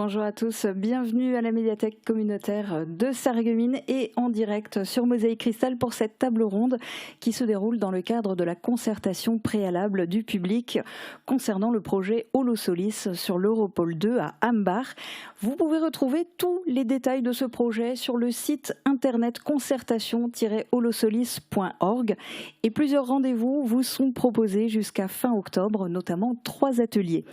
bonjour à tous, bienvenue à la médiathèque communautaire de Sarreguemines et en direct sur Mosaïque Cristal pour cette table ronde qui se déroule dans le cadre de la concertation préalable du public concernant le projet Holosolis sur l'Europole 2 à Ambach. Vous pouvez retrouver tous les détails de ce projet sur le site internet concertation-holosolis.org et plusieurs rendez-vous vous sont proposés jusqu'à fin octobre, notamment 3 ateliers.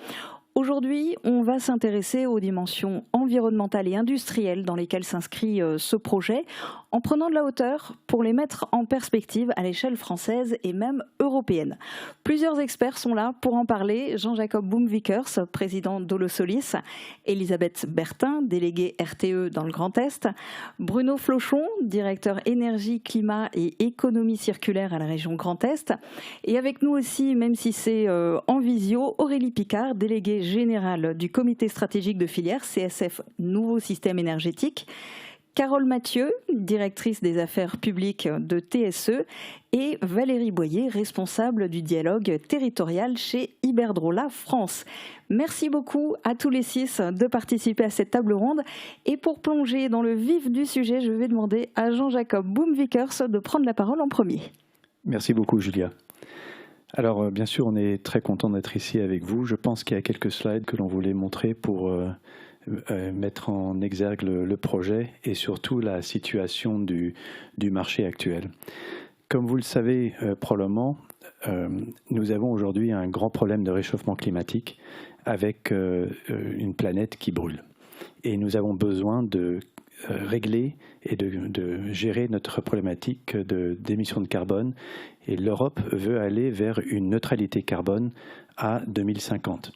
Aujourd'hui, on va s'intéresser aux dimensions environnementales et industrielles dans lesquelles s'inscrit ce projet, en prenant de la hauteur pour les mettre en perspective à l'échelle française et même européenne. Plusieurs experts sont là pour en parler. Jean-Jacob Boom-Vickers, président d'Holosolis, Elisabeth Bertin, déléguée RTE dans le Grand Est, Bruno Flochon, directeur énergie, climat et économie circulaire à la région Grand Est, et avec nous aussi, même si c'est en visio, Aurélie Picard, déléguée générale du comité stratégique de filière CSF Nouveau Système Énergétique, Carole Mathieu, directrice des affaires publiques de TSE, et Valérie Boyer, responsable du dialogue territorial chez Iberdrola France. Merci beaucoup à tous les 6 de participer à cette table ronde. Et pour plonger dans le vif du sujet, je vais demander à Jean-Jacob Boom-Vickers de prendre la parole en premier. Merci beaucoup, Julia. Alors, bien sûr, on est très content d'être ici avec vous. Je pense qu'il y a quelques slides que l'on voulait montrer pour mettre en exergue le projet et surtout la situation du marché actuel. Comme vous le savez probablement, nous avons aujourd'hui un grand problème de réchauffement climatique avec une planète qui brûle. Et nous avons besoin de régler et de gérer notre problématique d'émissions de carbone. Et l'Europe veut aller vers une neutralité carbone à 2050.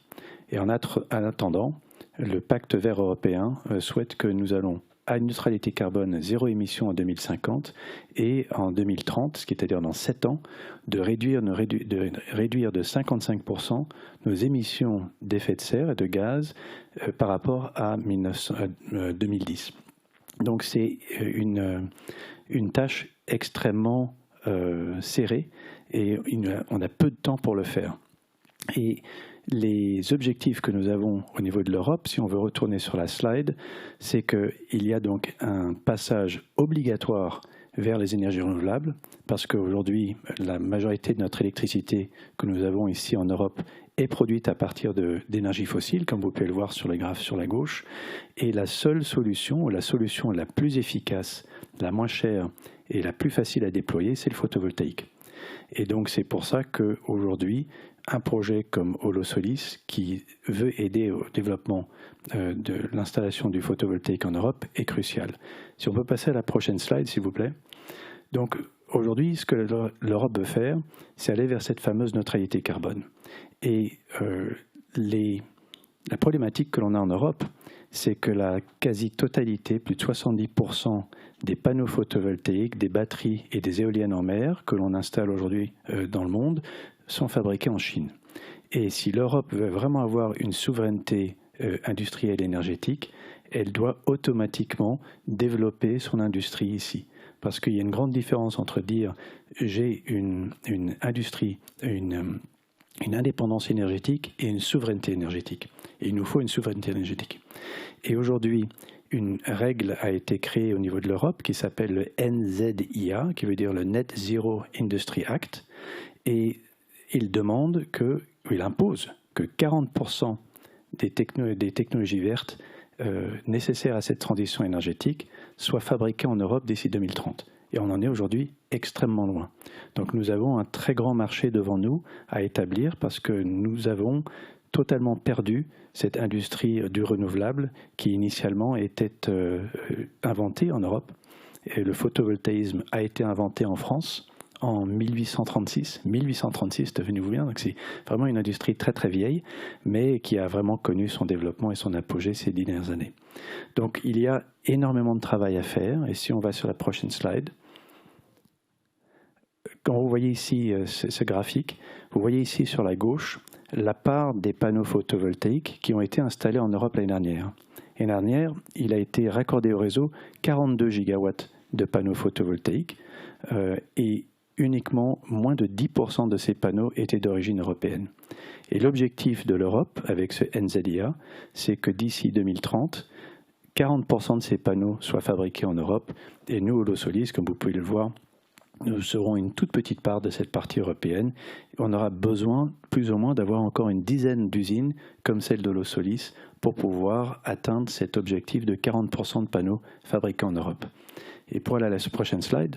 Et en attendant, le pacte vert européen souhaite que nous allons à une neutralité carbone zéro émission en 2050 et en 2030, c'est-à-dire dans 7 ans, de réduire de 55% nos émissions d'effet de serre et de gaz par rapport à 2010. Donc c'est une tâche extrêmement serrée et on a peu de temps pour le faire. Et les objectifs que nous avons au niveau de l'Europe, si on veut retourner sur la slide, c'est qu'il y a donc un passage obligatoire vers les énergies renouvelables, parce qu'aujourd'hui, la majorité de notre électricité que nous avons ici en Europe est produite à partir d'énergies fossiles, comme vous pouvez le voir sur le graphe sur la gauche. Et la seule solution, ou la solution la plus efficace, la moins chère et la plus facile à déployer, c'est le photovoltaïque. Et donc c'est pour ça qu'aujourd'hui, un projet comme Holosolis, qui veut aider au développement de l'installation du photovoltaïque en Europe, est crucial. Si on peut passer à la prochaine slide, s'il vous plaît. Donc aujourd'hui, ce que l'Europe veut faire, c'est aller vers cette fameuse neutralité carbone. Et la problématique que l'on a en Europe, c'est que la quasi-totalité, plus de 70% des panneaux photovoltaïques, des batteries et des éoliennes en mer que l'on installe aujourd'hui dans le monde sont fabriqués en Chine. Et si l'Europe veut vraiment avoir une souveraineté industrielle et énergétique, elle doit automatiquement développer son industrie ici. Parce qu'il y a une grande différence entre dire j'ai une industrie, une indépendance énergétique et une souveraineté énergétique. Et il nous faut une souveraineté énergétique. Et aujourd'hui, une règle a été créée au niveau de l'Europe qui s'appelle le NZIA, qui veut dire le Net Zero Industry Act. Et il impose que 40% des technologies vertes nécessaires à cette transition énergétique soient fabriquées en Europe d'ici 2030. Et on en est aujourd'hui extrêmement loin. Donc nous avons un très grand marché devant nous à établir parce que nous avons totalement perdu cette industrie du renouvelable qui initialement était inventée en Europe. Et le photovoltaïsme a été inventé en France en 1836, tenez-vous bien, donc c'est vraiment une industrie très très vieille, mais qui a vraiment connu son développement et son apogée ces dernières années. Donc il y a énormément de travail à faire, et si on va sur la prochaine slide, quand vous voyez ici ce graphique, vous voyez ici sur la gauche la part des panneaux photovoltaïques qui ont été installés en Europe l'année dernière. L'année dernière, il a été raccordé au réseau 42 gigawatts de panneaux photovoltaïques, et uniquement moins de 10% de ces panneaux étaient d'origine européenne. Et l'objectif de l'Europe, avec ce NZIA, c'est que d'ici 2030, 40% de ces panneaux soient fabriqués en Europe. Et nous, Holosolis, comme vous pouvez le voir, nous serons une toute petite part de cette partie européenne. On aura besoin, plus ou moins, d'avoir encore une dizaine d'usines comme celle d'Holosolis pour pouvoir atteindre cet objectif de 40% de panneaux fabriqués en Europe. Et pour aller à la prochaine slide,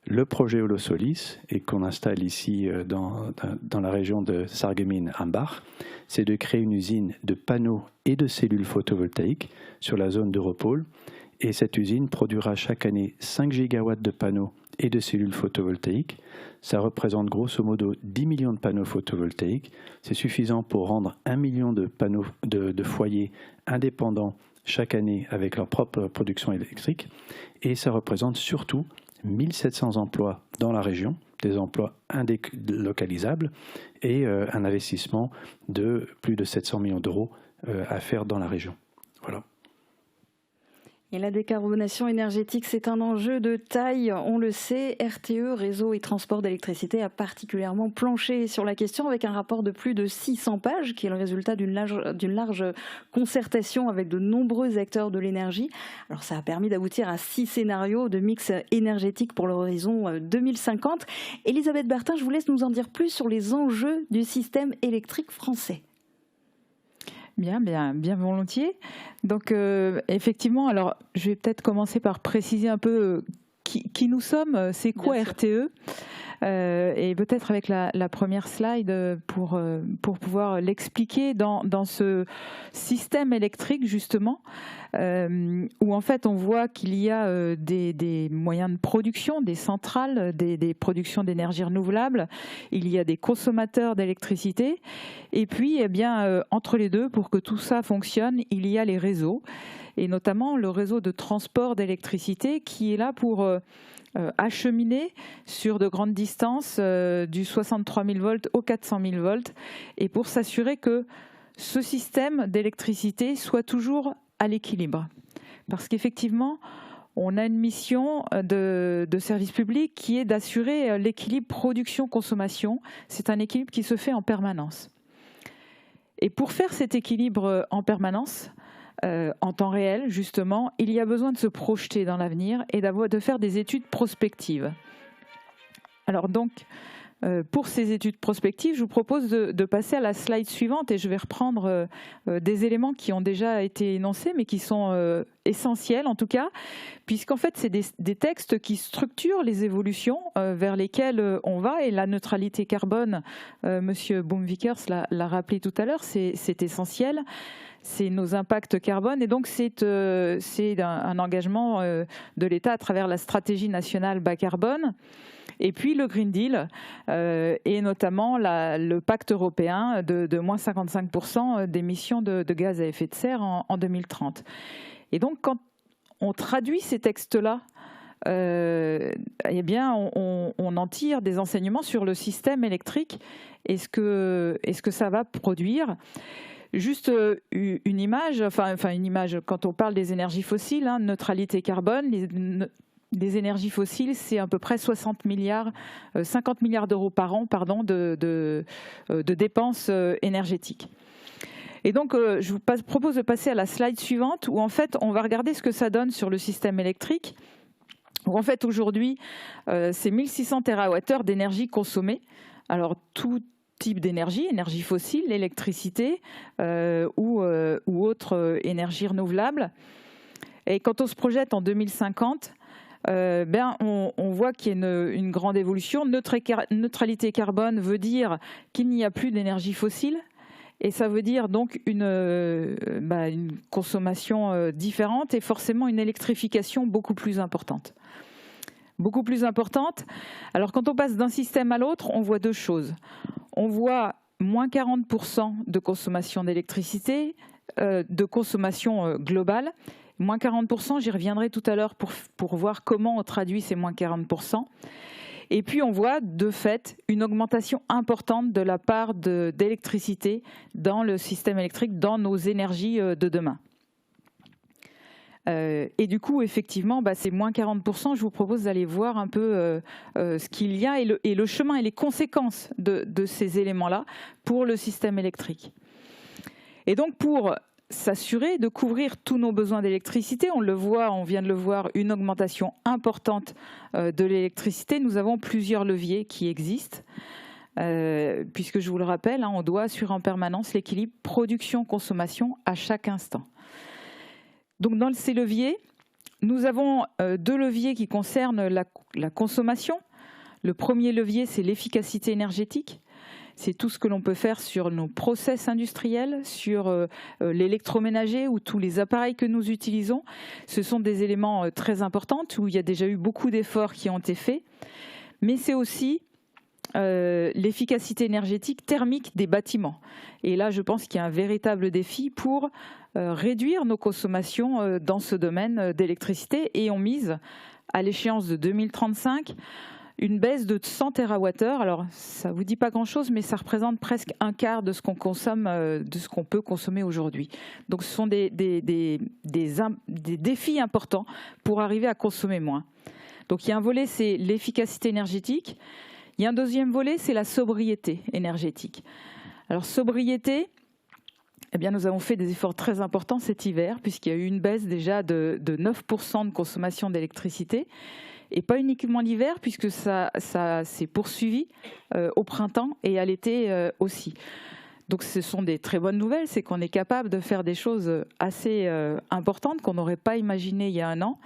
le projet Holosolis, et qu'on installe ici dans la région de Sarreguemines-Hambach, c'est de créer une usine de panneaux et de cellules photovoltaïques sur la zone d'Europol. Et cette usine produira chaque année 5 gigawatts de panneaux et de cellules photovoltaïques. Ça représente grosso modo 10 millions de panneaux photovoltaïques. C'est suffisant pour rendre 1 million de panneaux de foyers indépendants chaque année avec leur propre production électrique. Et ça représente surtout 1700 emplois dans la région, des emplois indélocalisables et un investissement de plus de 700 millions d'euros à faire dans la région. Voilà. Et la décarbonation énergétique, c'est un enjeu de taille, on le sait. RTE, Réseau et Transport d'électricité, a particulièrement planché sur la question avec un rapport de plus de 600 pages, qui est le résultat d'une large concertation avec de nombreux acteurs de l'énergie. Alors ça a permis d'aboutir à 6 scénarios de mix énergétique pour l'horizon 2050. Elisabeth Bertin, je vous laisse nous en dire plus sur les enjeux du système électrique français. Bien volontiers. Donc effectivement, alors je vais peut-être commencer par préciser un peu qui nous sommes, c'est quoi RTE, et peut-être avec la première slide pour pouvoir l'expliquer dans ce système électrique justement, où en fait on voit qu'il y a des moyens de production, des centrales, des productions d'énergie renouvelable, il y a des consommateurs d'électricité, et puis eh bien, entre les deux, pour que tout ça fonctionne, il y a les réseaux, et notamment le réseau de transport d'électricité qui est là pour acheminer sur de grandes distances du 63 000 volts au 400 000 volts, et pour s'assurer que ce système d'électricité soit toujours à l'équilibre. Parce qu'effectivement, on a une mission de service public qui est d'assurer l'équilibre production-consommation. C'est un équilibre qui se fait en permanence. Et pour faire cet équilibre en permanence, en temps réel, justement, il y a besoin de se projeter dans l'avenir et de faire des études prospectives. Alors donc, pour ces études prospectives, je vous propose de passer à la slide suivante et je vais reprendre des éléments qui ont déjà été énoncés, mais qui sont essentiels en tout cas, puisqu'en fait, c'est des textes qui structurent les évolutions vers lesquelles on va, et la neutralité carbone, Monsieur Boom-Vickers l'a rappelé tout à l'heure, c'est essentiel. C'est nos impacts carbone, et donc c'est un engagement de l'État à travers la stratégie nationale bas carbone, et puis le Green Deal, et notamment le pacte européen de moins 55% d'émissions de gaz à effet de serre en 2030. Et donc quand on traduit ces textes-là, eh bien, on en tire des enseignements sur le système électrique et ce que ça va produire. Juste une image, une image, quand on parle des énergies fossiles, neutralité carbone, les énergies fossiles, c'est à peu près 50 milliards d'euros par an de dépenses énergétiques. Et donc, je vous propose de passer à la slide suivante, où en fait, on va regarder ce que ça donne sur le système électrique. Où en fait, aujourd'hui, c'est 1600 TWh d'énergie consommée. Alors, tout type d'énergie, énergie fossile, l'électricité ou autre énergie renouvelable. Et quand on se projette en 2050, on voit qu'il y a une grande évolution. Neutralité carbone veut dire qu'il n'y a plus d'énergie fossile, et ça veut dire donc une consommation différente et forcément une électrification beaucoup plus importante. Beaucoup plus importante. Alors quand on passe d'un système à l'autre, on voit deux choses. On voit moins 40% de consommation d'électricité, de consommation globale. Moins 40%, j'y reviendrai tout à l'heure pour voir comment on traduit ces moins 40%. Et puis on voit de fait une augmentation importante de la part d'électricité dans le système électrique, dans nos énergies de demain. Et du coup, effectivement, c'est moins 40%. Je vous propose d'aller voir un peu ce qu'il y a et le chemin et les conséquences de ces éléments-là pour le système électrique. Et donc, pour s'assurer de couvrir tous nos besoins d'électricité, on vient de le voir, une augmentation importante de l'électricité. Nous avons plusieurs leviers qui existent. Puisque je vous le rappelle, on doit assurer en permanence l'équilibre production-consommation à chaque instant. Donc dans ces leviers, nous avons deux leviers qui concernent la consommation. Le premier levier, c'est l'efficacité énergétique. C'est tout ce que l'on peut faire sur nos process industriels, sur l'électroménager ou tous les appareils que nous utilisons. Ce sont des éléments très importants où il y a déjà eu beaucoup d'efforts qui ont été faits. Mais c'est aussi l'efficacité énergétique thermique des bâtiments. Et là, je pense qu'il y a un véritable défi pour réduire nos consommations dans ce domaine d'électricité. Et on mise, à l'échéance de 2035, une baisse de 100 TWh. Alors, ça ne vous dit pas grand-chose, mais ça représente presque un quart de ce qu'on consomme, de ce qu'on peut consommer aujourd'hui. Donc, ce sont des défis importants pour arriver à consommer moins. Donc, il y a un volet, c'est l'efficacité énergétique. Il y a un deuxième volet, c'est la sobriété énergétique. Alors, sobriété, nous avons fait des efforts très importants cet hiver, puisqu'il y a eu une baisse déjà de 9% de consommation d'électricité. Et pas uniquement l'hiver, puisque ça s'est poursuivi au printemps et à l'été aussi. Donc ce sont des très bonnes nouvelles, c'est qu'on est capable de faire des choses assez importantes qu'on n'aurait pas imaginées il y a un an.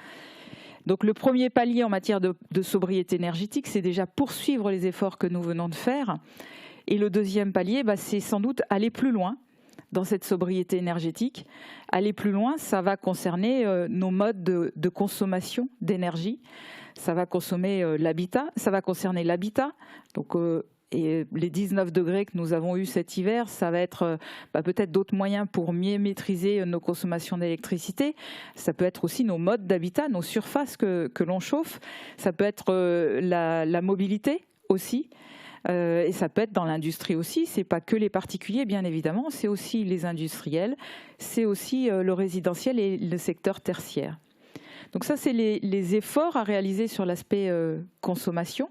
Donc le premier palier en matière de sobriété énergétique, c'est déjà poursuivre les efforts que nous venons de faire. Et le deuxième palier, c'est sans doute aller plus loin dans cette sobriété énergétique. Aller plus loin, ça va concerner nos modes de consommation d'énergie. Ça va concerner l'habitat. Donc, et les 19 degrés que nous avons eus cet hiver, ça va être peut-être d'autres moyens pour mieux maîtriser nos consommations d'électricité. Ça peut être aussi nos modes d'habitat, nos surfaces que l'on chauffe. Ça peut être la mobilité aussi. Et ça peut être dans l'industrie aussi. C'est pas que les particuliers, bien évidemment. C'est aussi les industriels. C'est aussi le résidentiel et le secteur tertiaire. Donc ça, c'est les efforts à réaliser sur l'aspect consommation.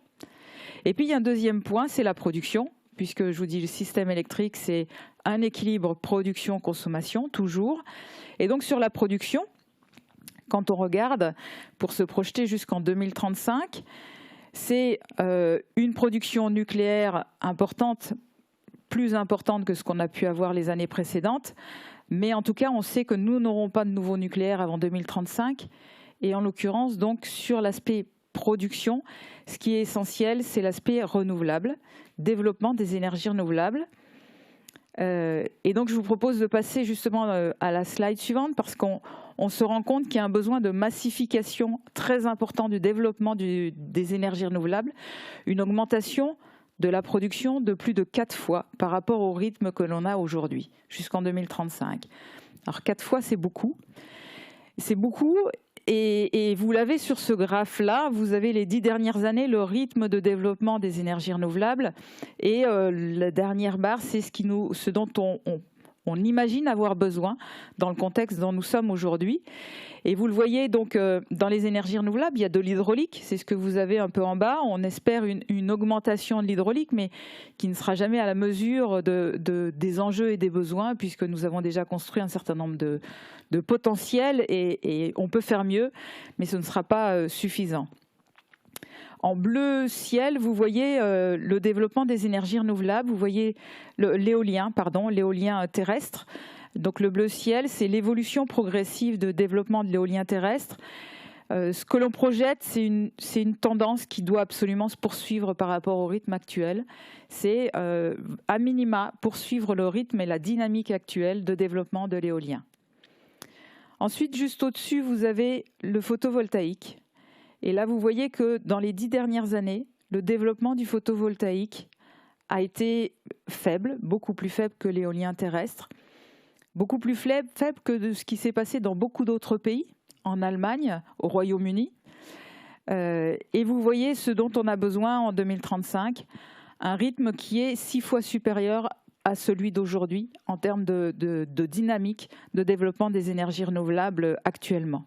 Et puis, il y a un deuxième point, c'est la production, puisque je vous dis, le système électrique, c'est un équilibre production-consommation, toujours. Et donc, sur la production, quand on regarde, pour se projeter jusqu'en 2035, c'est une production nucléaire importante, plus importante que ce qu'on a pu avoir les années précédentes. Mais en tout cas, on sait que nous n'aurons pas de nouveau nucléaire avant 2035. Et en l'occurrence, donc, sur l'aspect production, ce qui est essentiel, c'est l'aspect renouvelable, développement des énergies renouvelables. Et donc, je vous propose de passer justement à la slide suivante parce qu'on se rend compte qu'il y a un besoin de massification très important du développement des énergies renouvelables, une augmentation de la production de plus de 4 fois par rapport au rythme que l'on a aujourd'hui, jusqu'en 2035. Alors 4 fois, c'est beaucoup. C'est beaucoup. Et vous l'avez sur ce graphe-là, vous avez les 10 dernières années, le rythme de développement des énergies renouvelables. Et la dernière barre, c'est ce dont on imagine avoir besoin dans le contexte dont nous sommes aujourd'hui. Et vous le voyez, donc, dans les énergies renouvelables, il y a de l'hydraulique, c'est ce que vous avez un peu en bas. On espère une augmentation de l'hydraulique, mais qui ne sera jamais à la mesure des enjeux et des besoins, puisque nous avons déjà construit un certain nombre de potentiels et on peut faire mieux, mais ce ne sera pas suffisant. En bleu ciel, vous voyez le développement des énergies renouvelables, vous voyez l'éolien terrestre. Donc le bleu ciel, c'est l'évolution progressive de développement de l'éolien terrestre. Ce que l'on projette, c'est une tendance qui doit absolument se poursuivre par rapport au rythme actuel. C'est à minima poursuivre le rythme et la dynamique actuelle de développement de l'éolien. Ensuite, juste au-dessus, vous avez le photovoltaïque. Et là, vous voyez que dans les 10 dernières années, le développement du photovoltaïque a été faible, beaucoup plus faible que l'éolien terrestre, beaucoup plus faible que de ce qui s'est passé dans beaucoup d'autres pays, en Allemagne, au Royaume-Uni. Et vous voyez ce dont on a besoin en 2035, un rythme qui est 6 fois supérieur à celui d'aujourd'hui en termes de dynamique de développement des énergies renouvelables actuellement.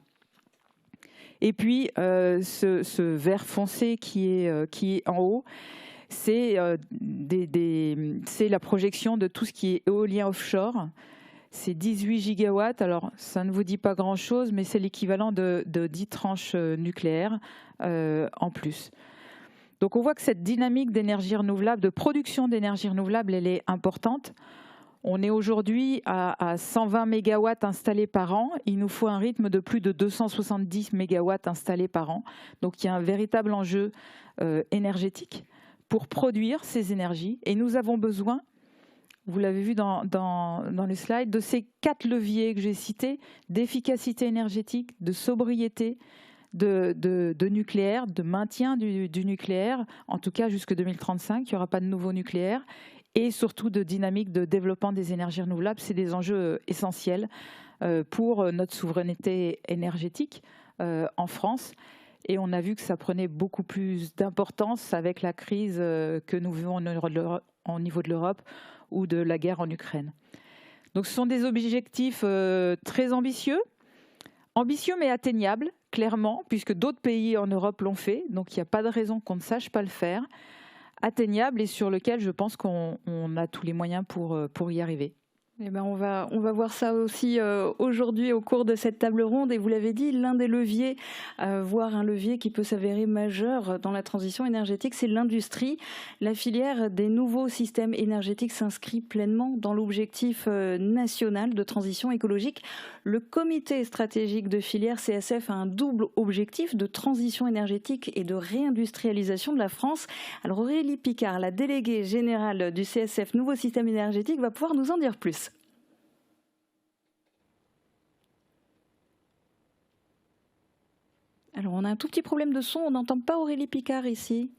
Et puis, ce vert foncé qui est en haut, c'est la projection de tout ce qui est éolien offshore. C'est 18 gigawatts. Alors, ça ne vous dit pas grand-chose, mais c'est l'équivalent de 10 tranches nucléaires en plus. Donc, on voit que cette dynamique d'énergie renouvelable, de production d'énergie renouvelable, elle est importante. On est aujourd'hui à 120 mégawatts installés par an. Il nous faut un rythme de plus de 270 mégawatts installés par an. Donc, il y a un véritable enjeu énergétique pour produire ces énergies. Et nous avons besoin, vous l'avez vu dans les slides, de ces 4 leviers que j'ai cités, d'efficacité énergétique, de sobriété, de nucléaire, de maintien du nucléaire, en tout cas jusque 2035, il n'y aura pas de nouveau nucléaire, et surtout de dynamique de développement des énergies renouvelables. C'est des enjeux essentiels pour notre souveraineté énergétique en France. Et on a vu que ça prenait beaucoup plus d'importance avec la crise que nous vivons au niveau de l'Europe ou de la guerre en Ukraine. Donc ce sont des objectifs très ambitieux mais atteignables, clairement, puisque d'autres pays en Europe l'ont fait. Donc il n'y a pas de raison qu'on ne sache pas le faire. Atteignable et sur lequel je pense qu'on a tous les moyens pour y arriver. Eh ben on va voir ça aussi aujourd'hui au cours de cette table ronde. Et vous l'avez dit, l'un des leviers, voire un levier qui peut s'avérer majeur dans la transition énergétique, c'est l'industrie. La filière des nouveaux systèmes énergétiques s'inscrit pleinement dans l'objectif national de transition écologique. Le comité stratégique de filière CSF a un double objectif de transition énergétique et de réindustrialisation de la France. Alors Aurélie Picard, la déléguée générale du CSF Nouveaux Systèmes Énergétiques, va pouvoir nous en dire plus. Alors, on a un tout petit problème de son, on n'entend pas Aurélie Picard ici.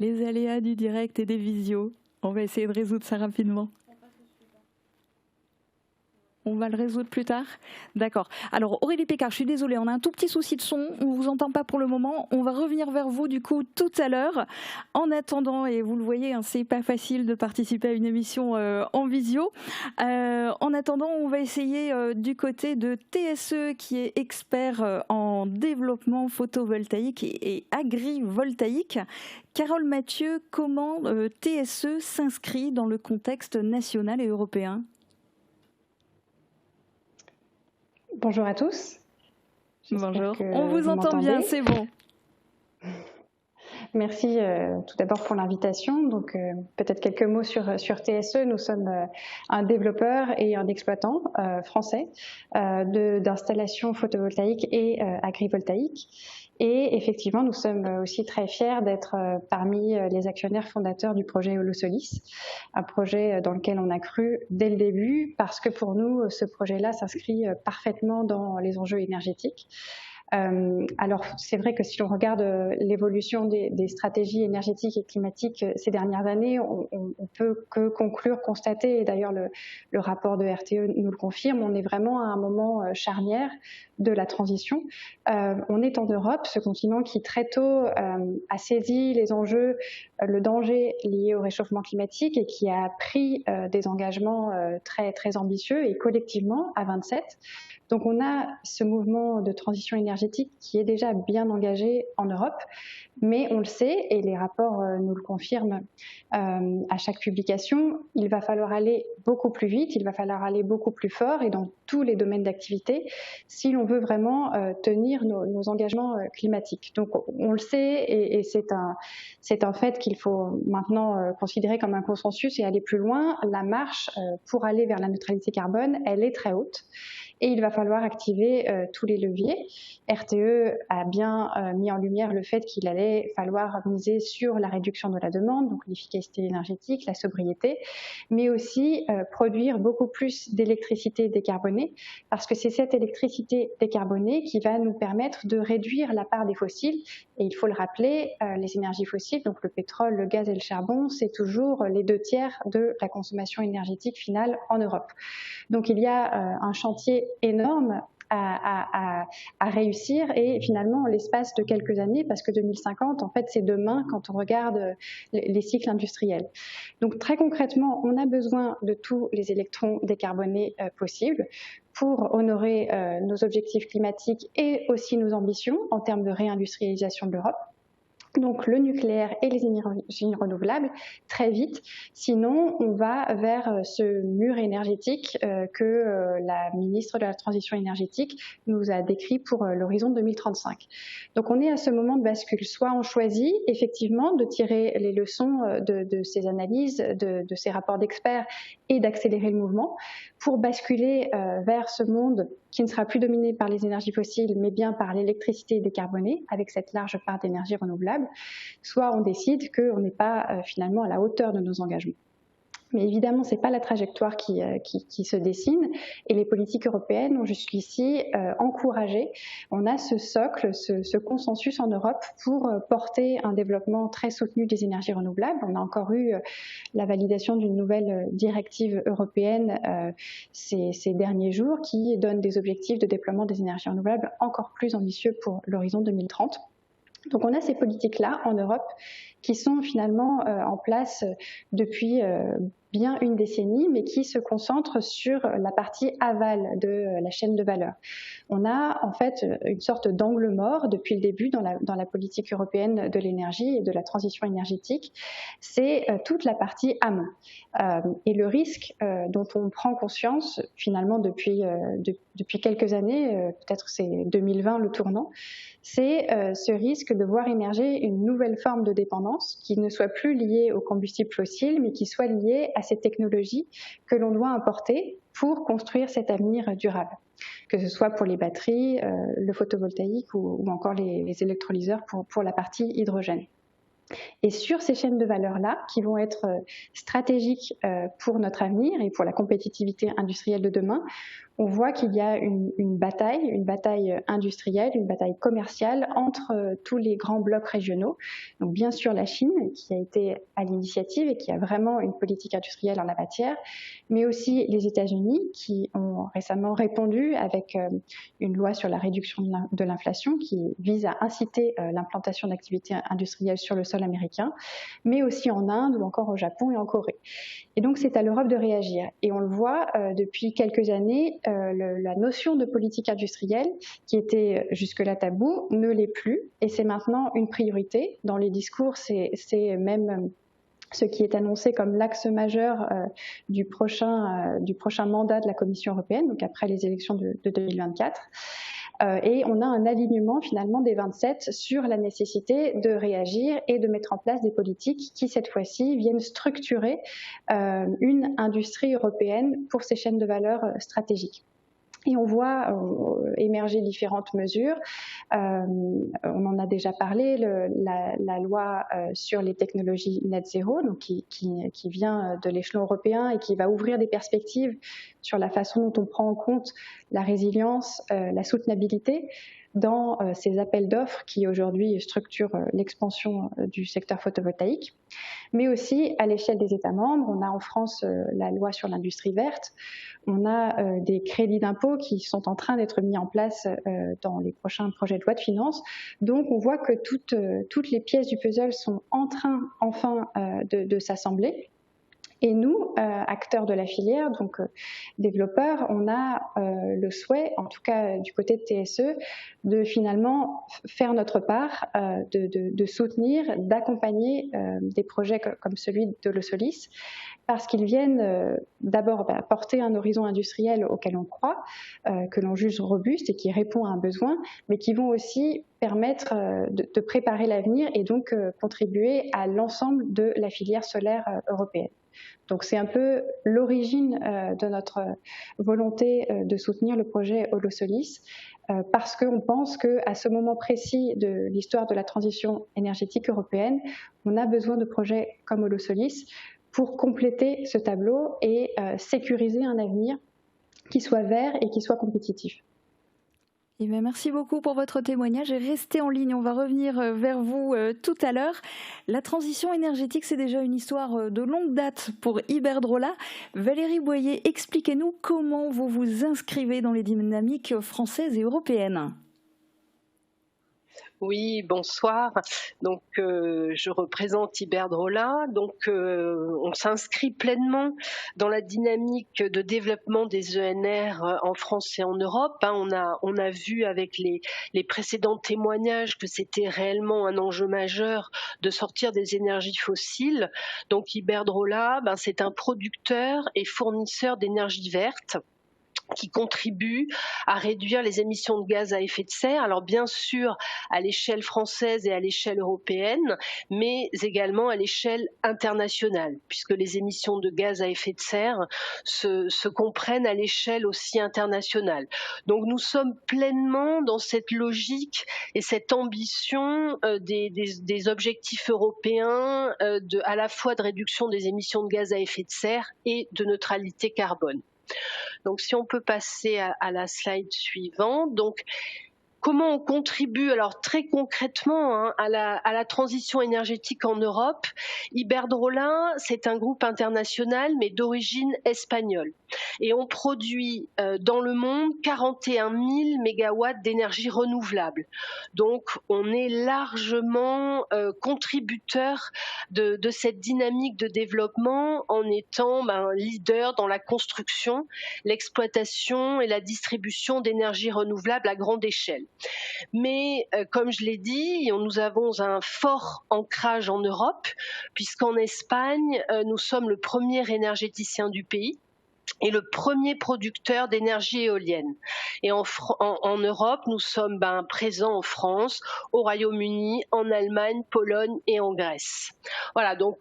Les aléas du direct et des visios. On va essayer de résoudre ça rapidement. On va le résoudre plus tard. D'accord. Alors Aurélie Picard, je suis désolée, on a un tout petit souci de son, on ne vous entend pas pour le moment. On va revenir vers vous du coup tout à l'heure. En attendant, et vous le voyez, hein, c'est pas facile de participer à une émission en visio. En attendant, on va essayer du côté de TSE qui est expert en développement photovoltaïque et agrivoltaïque. Carole Mathieu, comment TSE s'inscrit dans le contexte national et européen ? Bonjour à tous. Bonjour, on vous entend bien, c'est bon. Merci tout d'abord pour l'invitation. Donc peut-être quelques mots sur TSE. Nous sommes un développeur et un exploitant français d'installations photovoltaïques et agrivoltaïques. Et effectivement, nous sommes aussi très fiers d'être parmi les actionnaires fondateurs du projet Holosolis, un projet dans lequel on a cru dès le début, parce que pour nous, ce projet-là s'inscrit parfaitement dans les enjeux énergétiques. Alors, c'est vrai que si l'on regarde l'évolution des stratégies énergétiques et climatiques ces dernières années, on peut que conclure, constater, et d'ailleurs le rapport de RTE nous le confirme, on est vraiment à un moment charnière de la transition. On est en Europe, ce continent qui très tôt a saisi les enjeux, le danger lié au réchauffement climatique et qui a pris des engagements très, très ambitieux et collectivement à 27. Donc on a ce mouvement de transition énergétique qui est déjà bien engagé en Europe, mais on le sait, et les rapports nous le confirment à chaque publication, il va falloir aller beaucoup plus vite, il va falloir aller beaucoup plus fort et dans tous les domaines d'activité si l'on veut vraiment tenir nos engagements climatiques. Donc on le sait et c'est un fait qu'il faut maintenant considérer comme un consensus et aller plus loin. La marche pour aller vers la neutralité carbone, elle est très haute. Et il va falloir activer tous les leviers. RTE a bien mis en lumière le fait qu'il allait falloir miser sur la réduction de la demande, donc l'efficacité énergétique, la sobriété, mais aussi produire beaucoup plus d'électricité décarbonée, parce que c'est cette électricité décarbonée qui va nous permettre de réduire la part des fossiles. Et il faut le rappeler, les énergies fossiles, donc le pétrole, le gaz et le charbon, c'est toujours les 2/3 de la consommation énergétique finale en Europe. Donc il y a un chantier énorme à réussir et finalement l'espace de quelques années, parce que 2050, en fait, c'est demain quand on regarde les cycles industriels. Donc très concrètement, on a besoin de tous les électrons décarbonés possibles pour honorer nos objectifs climatiques et aussi nos ambitions en termes de réindustrialisation de l'Europe. Donc le nucléaire et les énergies renouvelables très vite, sinon on va vers ce mur énergétique que la ministre de la Transition énergétique nous a décrit pour l'horizon 2035. Donc on est à ce moment de bascule, soit on choisit effectivement de tirer les leçons de ces analyses, de ces rapports d'experts et d'accélérer le mouvement pour basculer vers ce monde qui ne sera plus dominé par les énergies fossiles, mais bien par l'électricité décarbonée, avec cette large part d'énergie renouvelable, soit on décide qu'on n'est pas finalement à la hauteur de nos engagements. Mais évidemment, ce n'est pas la trajectoire qui se dessine et les politiques européennes ont jusqu'ici encouragé. On a ce socle, ce consensus en Europe pour porter un développement très soutenu des énergies renouvelables. On a encore eu la validation d'une nouvelle directive européenne ces derniers jours qui donne des objectifs de déploiement des énergies renouvelables encore plus ambitieux pour l'horizon 2030. Donc on a ces politiques-là en Europe qui sont finalement en place depuis bien une décennie, mais qui se concentrent sur la partie aval de la chaîne de valeur. On a en fait une sorte d'angle mort depuis le début dans la politique européenne de l'énergie et de la transition énergétique, c'est toute la partie amont. Et le risque dont on prend conscience finalement depuis quelques années, peut-être c'est 2020 le tournant, c'est ce risque de voir émerger une nouvelle forme de dépendance qui ne soit plus liée aux combustibles fossiles, mais qui soit liée à ces technologies que l'on doit importer pour construire cet avenir durable, que ce soit pour les batteries, le photovoltaïque ou encore les électrolyseurs pour la partie hydrogène. Et sur ces chaînes de valeur-là, qui vont être stratégiques pour notre avenir et pour la compétitivité industrielle de demain, on voit qu'il y a une bataille industrielle, une bataille commerciale entre tous les grands blocs régionaux. Donc bien sûr la Chine, qui a été à l'initiative et qui a vraiment une politique industrielle en la matière, mais aussi les États-Unis, qui ont récemment répondu avec une loi sur la réduction de l'inflation qui vise à inciter l'implantation d'activités industrielles sur le sol américain, mais aussi en Inde ou encore au Japon et en Corée. Et donc c'est à l'Europe de réagir. Et on le voit depuis quelques années, la notion de politique industrielle, qui était jusque-là tabou, ne l'est plus. Et c'est maintenant une priorité. Dans les discours, c'est même ce qui est annoncé comme l'axe majeur du prochain mandat de la Commission européenne, donc après les élections de 2024. Et on a un alignement finalement des 27 sur la nécessité de réagir et de mettre en place des politiques qui, cette fois-ci, viennent structurer une industrie européenne pour ces chaînes de valeur stratégiques. Et on voit émerger différentes mesures. On en a déjà parlé, la loi sur les technologies net zéro, donc qui vient de l'échelon européen et qui va ouvrir des perspectives sur la façon dont on prend en compte la résilience, la soutenabilité dans ces appels d'offres qui aujourd'hui structurent l'expansion du secteur photovoltaïque, mais aussi à l'échelle des États membres. On a en France la loi sur l'industrie verte, on a des crédits d'impôt qui sont en train d'être mis en place dans les prochains projets de loi de finances. Donc on voit que toutes les pièces du puzzle sont en train enfin de s'assembler. Et nous, acteurs de la filière, donc développeurs, on a le souhait, en tout cas du côté de TSE, de finalement faire notre part, de soutenir, d'accompagner des projets comme celui de l'Olosolis, parce qu'ils viennent d'abord porter un horizon industriel auquel on croit, que l'on juge robuste et qui répond à un besoin, mais qui vont aussi permettre de préparer l'avenir et donc contribuer à l'ensemble de la filière solaire européenne. Donc c'est un peu l'origine de notre volonté de soutenir le projet Holosolis, parce qu'on pense qu'à ce moment précis de l'histoire de la transition énergétique européenne, on a besoin de projets comme Holosolis pour compléter ce tableau et sécuriser un avenir qui soit vert et qui soit compétitif. Eh bien, merci beaucoup pour votre témoignage et restez en ligne. On va revenir vers vous tout à l'heure. La transition énergétique, c'est déjà une histoire de longue date pour Iberdrola. Valérie Boyer, expliquez-nous comment vous vous inscrivez dans les dynamiques françaises et européennes. Oui, bonsoir. Donc, je représente Iberdrola. Donc, on s'inscrit pleinement dans la dynamique de développement des ENR en France et en Europe. On a vu avec les précédents témoignages que c'était réellement un enjeu majeur de sortir des énergies fossiles. Donc, Iberdrola, c'est un producteur et fournisseur d'énergie verte qui contribuent à réduire les émissions de gaz à effet de serre, alors bien sûr à l'échelle française et à l'échelle européenne, mais également à l'échelle internationale, puisque les émissions de gaz à effet de serre se comprennent à l'échelle aussi internationale. Donc nous sommes pleinement dans cette logique et cette ambition des objectifs européens à la fois de réduction des émissions de gaz à effet de serre et de neutralité carbone. Donc, si on peut passer à la slide suivante. Donc, comment on contribue alors très concrètement à la transition énergétique en Europe? Iberdrola, c'est un groupe international mais d'origine espagnole. Et on produit dans le monde 41 000 mégawatts d'énergie renouvelable. Donc on est largement contributeur de cette dynamique de développement en étant leader dans la construction, l'exploitation et la distribution d'énergie renouvelable à grande échelle. Mais comme je l'ai dit, nous avons un fort ancrage en Europe, puisqu'en Espagne, nous sommes le premier énergéticien du pays et le premier producteur d'énergie éolienne. Et en Europe, nous sommes présents en France, au Royaume-Uni, en Allemagne, Pologne et en Grèce. Voilà, donc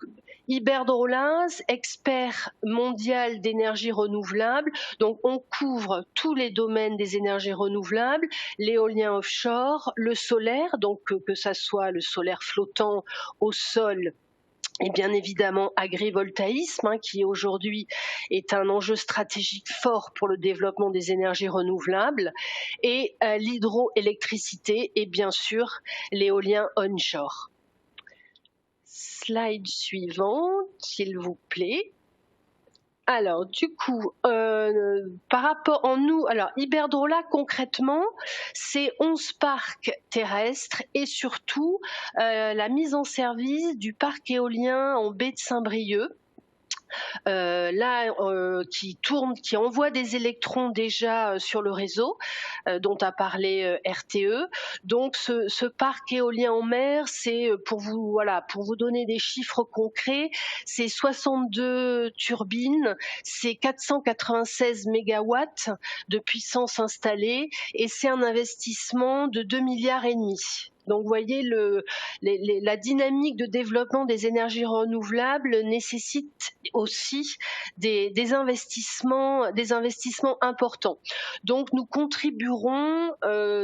Iberdrola, expert mondial d'énergie renouvelable, donc on couvre tous les domaines des énergies renouvelables, l'éolien offshore, le solaire, donc que ça soit le solaire flottant au sol, et bien évidemment agrivoltaïsme, qui aujourd'hui est un enjeu stratégique fort pour le développement des énergies renouvelables, et l'hydroélectricité et bien sûr l'éolien onshore. Slide suivante, s'il vous plaît. Alors, du coup, par rapport en nous, alors Iberdrola concrètement, c'est 11 parcs terrestres et surtout la mise en service du parc éolien en baie de Saint-Brieuc. Qui envoie des électrons déjà sur le réseau, dont a parlé RTE. Donc ce parc éolien en mer, c'est pour vous donner des chiffres concrets, c'est 62 turbines, c'est 496 mégawatts de puissance installée et c'est un investissement de 2,5 milliards. Donc, vous voyez, la dynamique de développement des énergies renouvelables nécessite aussi des investissements importants. Donc, nous contribuerons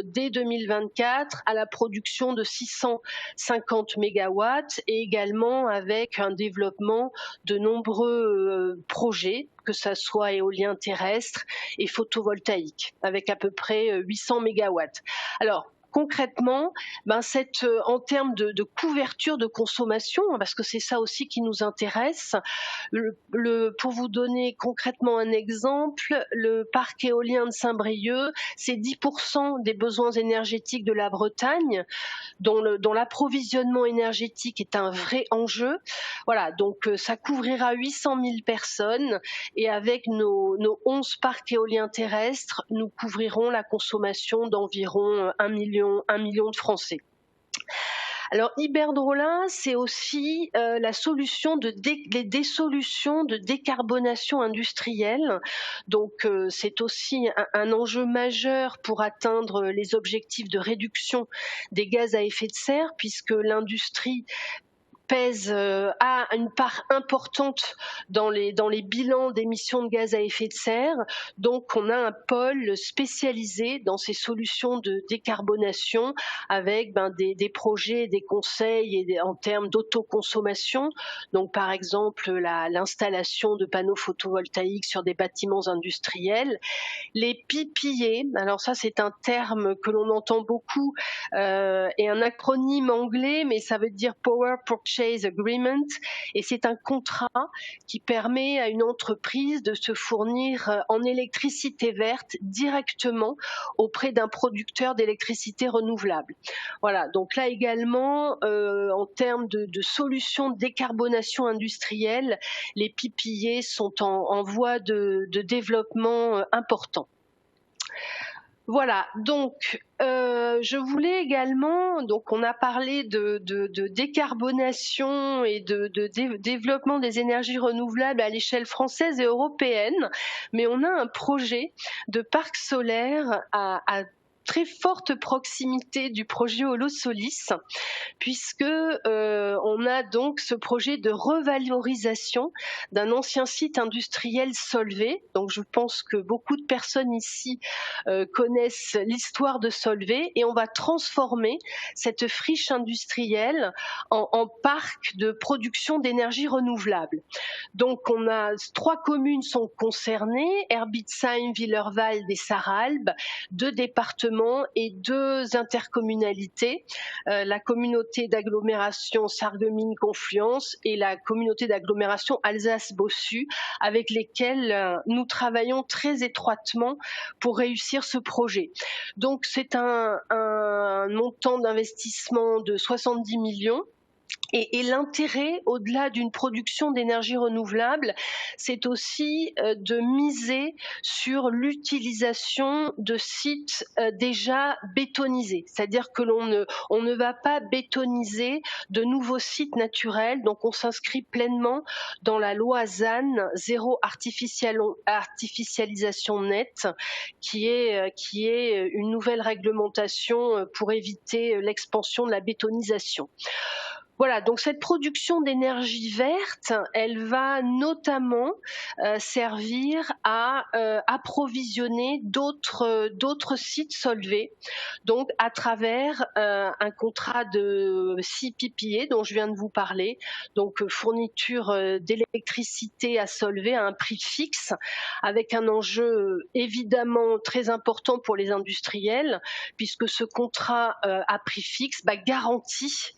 dès 2024 à la production de 650 mégawatts et également avec un développement de nombreux projets, que ça soit éolien terrestre et photovoltaïque, avec à peu près 800 mégawatts. Alors, concrètement, en termes de couverture de consommation, parce que c'est ça aussi qui nous intéresse, pour vous donner concrètement un exemple, le parc éolien de Saint-Brieuc, c'est 10% des besoins énergétiques de la Bretagne, dont l'approvisionnement énergétique est un vrai enjeu. Voilà, donc ça couvrira 800 000 personnes et avec nos 11 parcs éoliens terrestres, nous couvrirons la consommation d'environ 1 million de Français. Alors Iberdrola, c'est aussi des solutions de décarbonation industrielle. Donc c'est aussi un enjeu majeur pour atteindre les objectifs de réduction des gaz à effet de serre, puisque l'industrie a une part importante dans les bilans d'émissions de gaz à effet de serre. Donc on a un pôle spécialisé dans ces solutions de décarbonation avec des projets, des conseils en termes d'autoconsommation. Donc par exemple l'installation de panneaux photovoltaïques sur des bâtiments industriels. Les PPA, alors ça c'est un terme que l'on entend beaucoup et un acronyme anglais, mais ça veut dire Power Purchase Agreement, et c'est un contrat qui permet à une entreprise de se fournir en électricité verte directement auprès d'un producteur d'électricité renouvelable. Voilà, donc là également, en termes de solutions de décarbonation industrielle, les PPA sont en voie de développement important. Voilà, donc je voulais également, donc on a parlé de décarbonation et de développement des énergies renouvelables à l'échelle française et européenne, mais on a un projet de parc solaire à très forte proximité du projet Holosolis, puisque on a donc ce projet de revalorisation d'un ancien site industriel Solvay. Donc je pense que beaucoup de personnes ici connaissent l'histoire de Solvay, et on va transformer cette friche industrielle en parc de production d'énergie renouvelable. Donc on a 3 communes sont concernées, Herbitsheim, Willerwald et Sarralbe, 2 départements et 2 intercommunalités, la communauté d'agglomération Sarreguemines-Confluence et la communauté d'agglomération Alsace-Bossu, avec lesquelles nous travaillons très étroitement pour réussir ce projet. Donc c'est un montant d'investissement de 70 millions. Et l'intérêt, au-delà d'une production d'énergie renouvelable, c'est aussi de miser sur l'utilisation de sites déjà bétonisés. C'est-à-dire que on ne va pas bétoniser de nouveaux sites naturels. Donc on s'inscrit pleinement dans la loi ZAN, zéro artificialisation nette, qui est une nouvelle réglementation pour éviter l'expansion de la bétonisation. Voilà, donc cette production d'énergie verte, elle va notamment servir à approvisionner d'autres sites Solvay, donc à travers un contrat de 6 PPA dont je viens de vous parler, donc fourniture d'électricité à Solvay à un prix fixe, avec un enjeu évidemment très important pour les industriels, puisque ce contrat à prix fixe garantit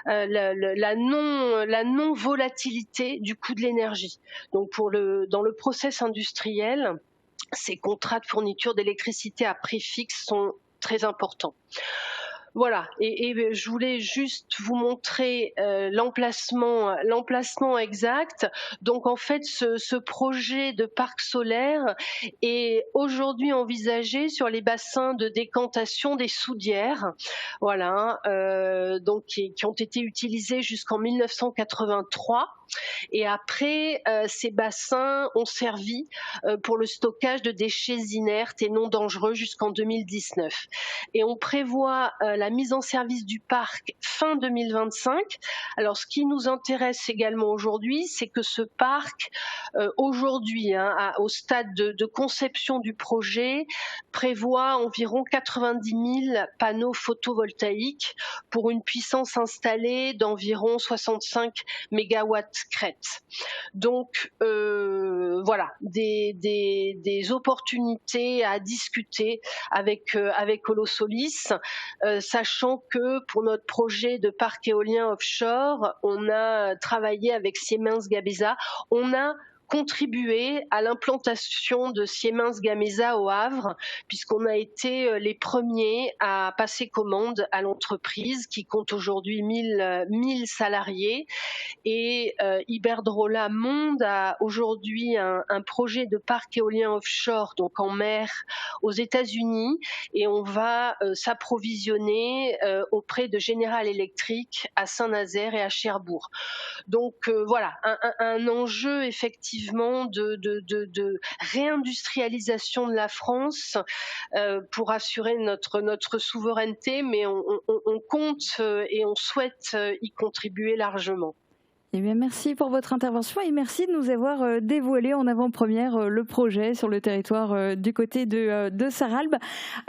la non-volatilité du coût de l'énergie. Donc dans le process industriel, ces contrats de fourniture d'électricité à prix fixe sont très importants. Voilà, et je voulais juste vous montrer l'emplacement exact. Donc en fait, ce projet de parc solaire est aujourd'hui envisagé sur les bassins de décantation des Soudières, voilà, donc qui ont été utilisés jusqu'en 1983. Et après, ces bassins ont servi pour le stockage de déchets inertes et non dangereux jusqu'en 2019. Et on prévoit la mise en service du parc fin 2025. Alors, ce qui nous intéresse également aujourd'hui, c'est que ce parc, aujourd'hui, au stade de conception du projet, prévoit environ 90 000 panneaux photovoltaïques pour une puissance installée d'environ 65 mégawatts crête. Donc voilà, des opportunités à discuter avec Holosolis, sachant que pour notre projet de parc éolien offshore, on a travaillé avec Siemens Gamesa, on a contribué à l'implantation de Siemens Gamesa au Havre, puisqu'on a été les premiers à passer commande à l'entreprise qui compte aujourd'hui 1000 salariés. Et Iberdrola Monde a aujourd'hui un projet de parc éolien offshore, donc en mer, aux États-Unis, et on va s'approvisionner auprès de General Electric à Saint-Nazaire et à Cherbourg. Donc voilà, un enjeu effectivement effectivement de réindustrialisation de la France pour assurer notre souveraineté, mais on compte et on souhaite y contribuer largement. Eh bien, merci pour votre intervention et merci de nous avoir dévoilé en avant-première le projet sur le territoire du côté de Sarralbe.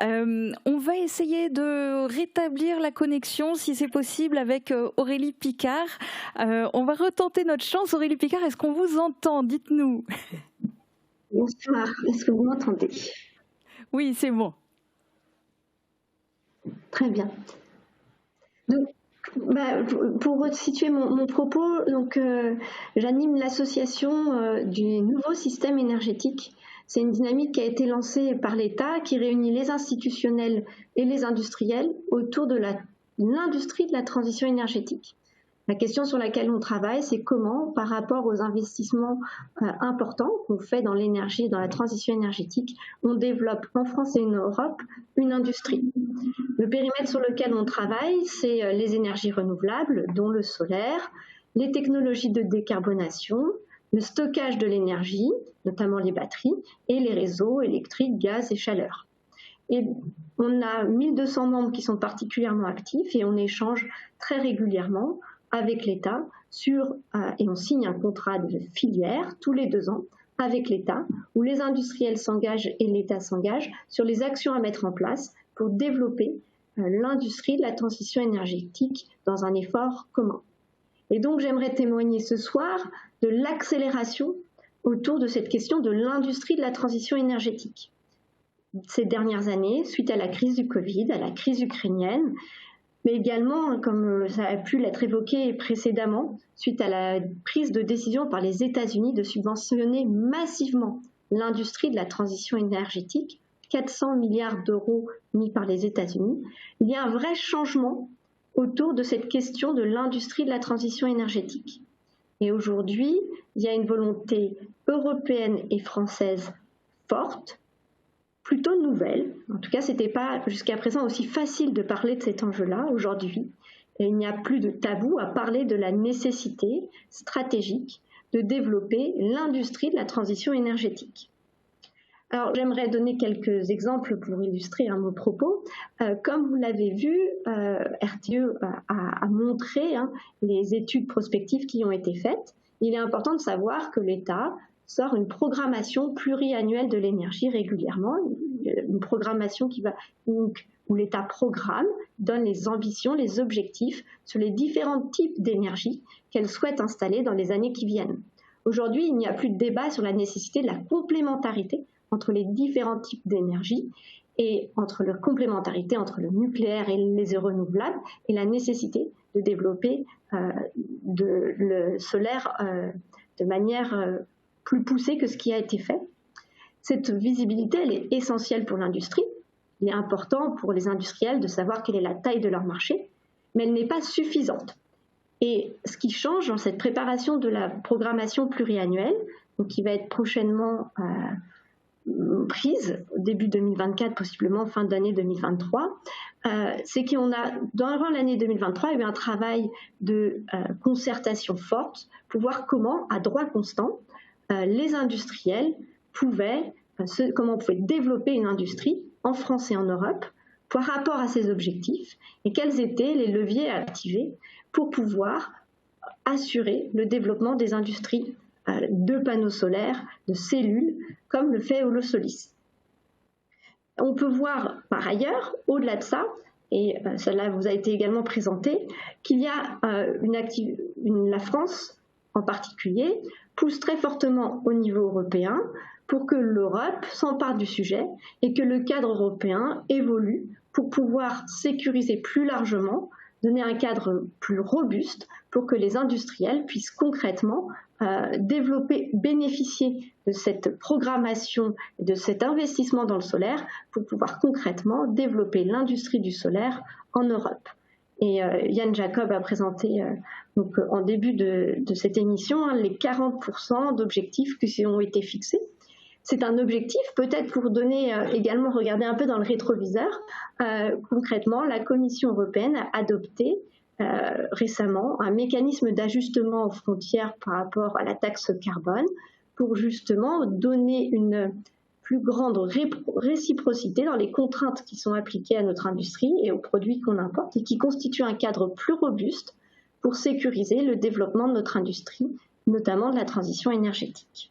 On va essayer de rétablir la connexion, si c'est possible, avec Aurélie Picard. On va retenter notre chance. Aurélie Picard, est-ce qu'on vous entend? Dites-nous. Bonsoir, est-ce que vous m'entendez? Oui, c'est bon. Très bien. Donc, pour situer mon propos, j'anime l'association du nouveau système énergétique. C'est une dynamique qui a été lancée par l'État, qui réunit les institutionnels et les industriels autour de l'industrie de la transition énergétique. La question sur laquelle on travaille, c'est comment, par rapport aux investissements importants qu'on fait dans l'énergie et dans la transition énergétique, on développe en France et en Europe une industrie. Le périmètre sur lequel on travaille, c'est les énergies renouvelables, dont le solaire, les technologies de décarbonation, le stockage de l'énergie, notamment les batteries, et les réseaux électriques, gaz et chaleur. Et on a 1200 membres qui sont particulièrement actifs et on échange très régulièrement avec l'État et on signe un contrat de filière tous les 2 ans avec l'État, où les industriels s'engagent et l'État s'engage sur les actions à mettre en place pour développer l'industrie de la transition énergétique dans un effort commun. Et donc j'aimerais témoigner ce soir de l'accélération autour de cette question de l'industrie de la transition énergétique. Ces dernières années, suite à la crise du Covid, à la crise ukrainienne, mais également, comme ça a pu l'être évoqué précédemment, suite à la prise de décision par les États-Unis de subventionner massivement l'industrie de la transition énergétique, 400 milliards d'euros mis par les États-Unis, il y a un vrai changement autour de cette question de l'industrie de la transition énergétique. Et aujourd'hui, il y a une volonté européenne et française forte, plutôt nouvelle. En tout cas, ce n'était pas jusqu'à présent aussi facile de parler de cet enjeu-là aujourd'hui. Et il n'y a plus de tabou à parler de la nécessité stratégique de développer l'industrie de la transition énergétique. Alors, j'aimerais donner quelques exemples pour illustrer mon propos. Comme vous l'avez vu, RTE a montré les études prospectives qui ont été faites. Il est important de savoir que l'État sort une programmation pluriannuelle de l'énergie régulièrement, une programmation où l'État programme, donne les ambitions, les objectifs sur les différents types d'énergie qu'elle souhaite installer dans les années qui viennent. Aujourd'hui, il n'y a plus de débat sur la nécessité de la complémentarité entre les différents types d'énergie et entre leur complémentarité entre le nucléaire et les renouvelables et la nécessité de développer le solaire de manière plus poussée que ce qui a été fait. Cette visibilité, elle est essentielle pour l'industrie. Il est important pour les industriels de savoir quelle est la taille de leur marché, mais elle n'est pas suffisante. Et ce qui change dans cette préparation de la programmation pluriannuelle, donc qui va être prochainement prise, début 2024, possiblement fin d'année 2023, c'est qu'on a, durant l'année 2023, il y a eu un travail de concertation forte pour voir comment, à droit constant, les industriels comment on pouvait développer une industrie en France et en Europe par rapport à ces objectifs et quels étaient les leviers à activer pour pouvoir assurer le développement des industries de panneaux solaires, de cellules, comme le fait Holosolis. On peut voir par ailleurs, au-delà de ça, et cela vous a été également présenté, qu'il y a la France en particulier pousse très fortement au niveau européen pour que l'Europe s'empare du sujet et que le cadre européen évolue pour pouvoir sécuriser plus largement, donner un cadre plus robuste pour que les industriels puissent concrètement développer, bénéficier de cette programmation, de cet investissement dans le solaire pour pouvoir concrètement développer l'industrie du solaire en Europe. Et Yann Jacob a présenté en début de cette émission les 40% d'objectifs qui ont été fixés. C'est un objectif, peut-être pour donner également, regarder un peu dans le rétroviseur. Concrètement, la Commission européenne a adopté récemment un mécanisme d'ajustement aux frontières par rapport à la taxe carbone pour justement donner une plus grande réciprocité dans les contraintes qui sont appliquées à notre industrie et aux produits qu'on importe et qui constituent un cadre plus robuste pour sécuriser le développement de notre industrie, notamment de la transition énergétique.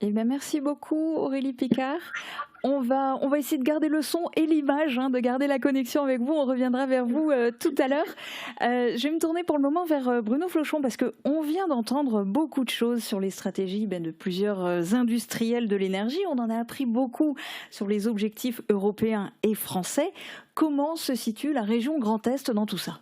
Eh bien, merci beaucoup Aurélie Picard. On va essayer de garder le son et l'image, de garder la connexion avec vous. On reviendra vers vous tout à l'heure. Je vais me tourner pour le moment vers Bruno Flochon parce qu'on vient d'entendre beaucoup de choses sur les stratégies de plusieurs industriels de l'énergie. On en a appris beaucoup sur les objectifs européens et français. Comment se situe la région Grand Est dans tout ça ?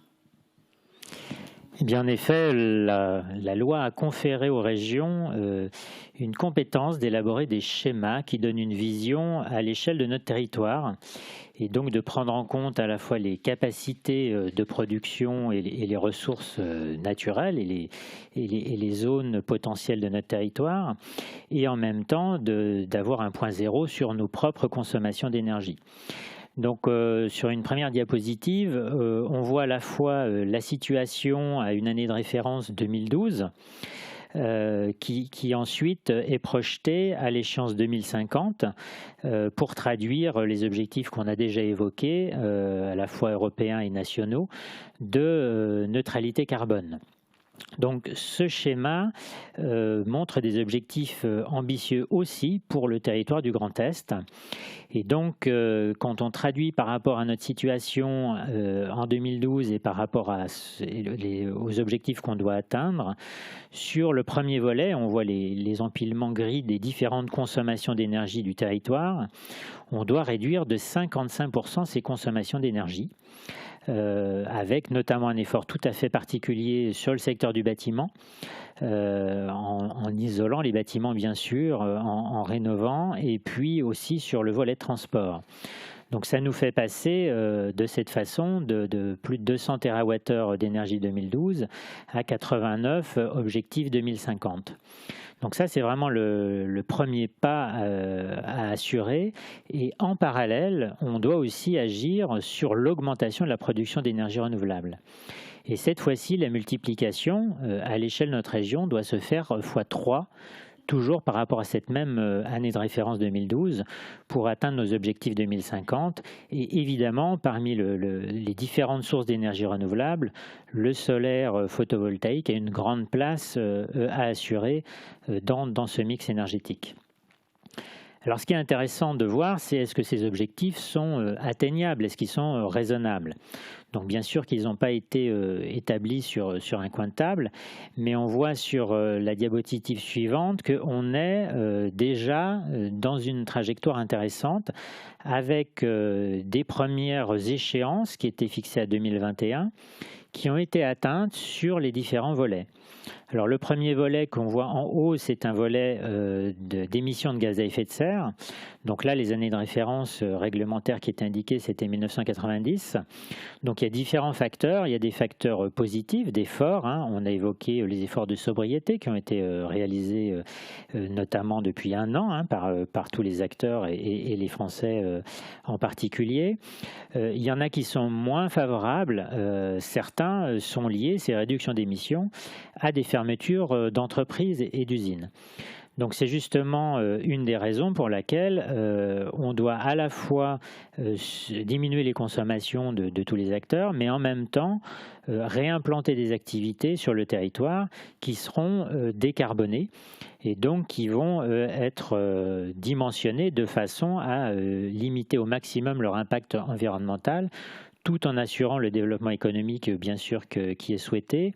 Eh bien, en effet, la loi a conféré aux régions une compétence d'élaborer des schémas qui donnent une vision à l'échelle de notre territoire et donc de prendre en compte à la fois les capacités de production et les ressources naturelles et les zones potentielles de notre territoire et en même temps d'avoir un point zéro sur nos propres consommations d'énergie. Donc sur une première diapositive, on voit à la fois la situation à une année de référence 2012 qui ensuite est projetée à l'échéance 2050 pour traduire les objectifs qu'on a déjà évoqués, à la fois européens et nationaux, de neutralité carbone. Donc ce schéma montre des objectifs ambitieux aussi pour le territoire du Grand Est. Et donc quand on traduit par rapport à notre situation en 2012 et par rapport aux objectifs qu'on doit atteindre, sur le premier volet, on voit les empilements gris des différentes consommations d'énergie du territoire. On doit réduire de 55% ces consommations d'énergie. Avec notamment un effort tout à fait particulier sur le secteur du bâtiment, en isolant les bâtiments bien sûr, en rénovant, et puis aussi sur le volet de transport. Donc ça nous fait passer de cette façon de plus de 200 TWh d'énergie 2012 à 89 objectif 2050. Donc ça, c'est vraiment le premier pas à assurer. Et en parallèle, on doit aussi agir sur l'augmentation de la production d'énergie renouvelable. Et cette fois-ci, la multiplication à l'échelle de notre région doit se faire x3, toujours par rapport à cette même année de référence 2012, pour atteindre nos objectifs 2050. Et évidemment, parmi les différentes sources d'énergie renouvelable, le solaire photovoltaïque a une grande place à assurer dans ce mix énergétique. Alors ce qui est intéressant de voir, c'est est-ce que ces objectifs sont atteignables, est-ce qu'ils sont raisonnables. Donc bien sûr qu'ils n'ont pas été établis sur un coin de table, mais on voit sur la diapositive suivante qu'on est déjà dans une trajectoire intéressante avec des premières échéances qui étaient fixées à 2021, qui ont été atteintes sur les différents volets. Alors le premier volet qu'on voit en haut, c'est un volet d'émissions de gaz à effet de serre. Donc là, les années de référence réglementaires qui étaient indiquées, c'était 1990. Donc il y a différents facteurs. Il y a des facteurs positifs, d'efforts. On a évoqué les efforts de sobriété qui ont été réalisés notamment depuis un an par tous les acteurs et les Français en particulier. Il y en a qui sont moins favorables. Certains sont liés, ces réductions d'émissions, à des fermetures d'entreprises et d'usines. Donc c'est justement une des raisons pour laquelle on doit à la fois diminuer les consommations de tous les acteurs, mais en même temps réimplanter des activités sur le territoire qui seront décarbonées et donc qui vont être dimensionnées de façon à limiter au maximum leur impact environnemental, tout en assurant le développement économique, bien sûr, qui est souhaité,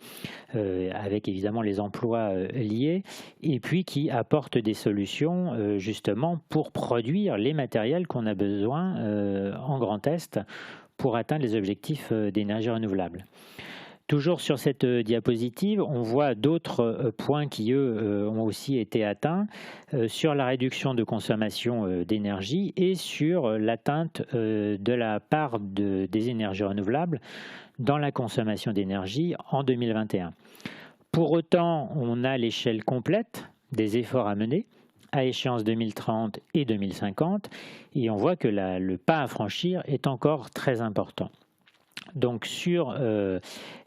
avec évidemment les emplois liés, et puis qui apporte des solutions justement pour produire les matériels qu'on a besoin en Grand Est pour atteindre les objectifs d'énergie renouvelable. Toujours sur cette diapositive, on voit d'autres points qui, eux, ont aussi été atteints sur la réduction de consommation d'énergie et sur l'atteinte de la part des énergies renouvelables dans la consommation d'énergie en 2021. Pour autant, on a l'échelle complète des efforts à mener à échéance 2030 et 2050 et on voit que le pas à franchir est encore très important. Donc sur le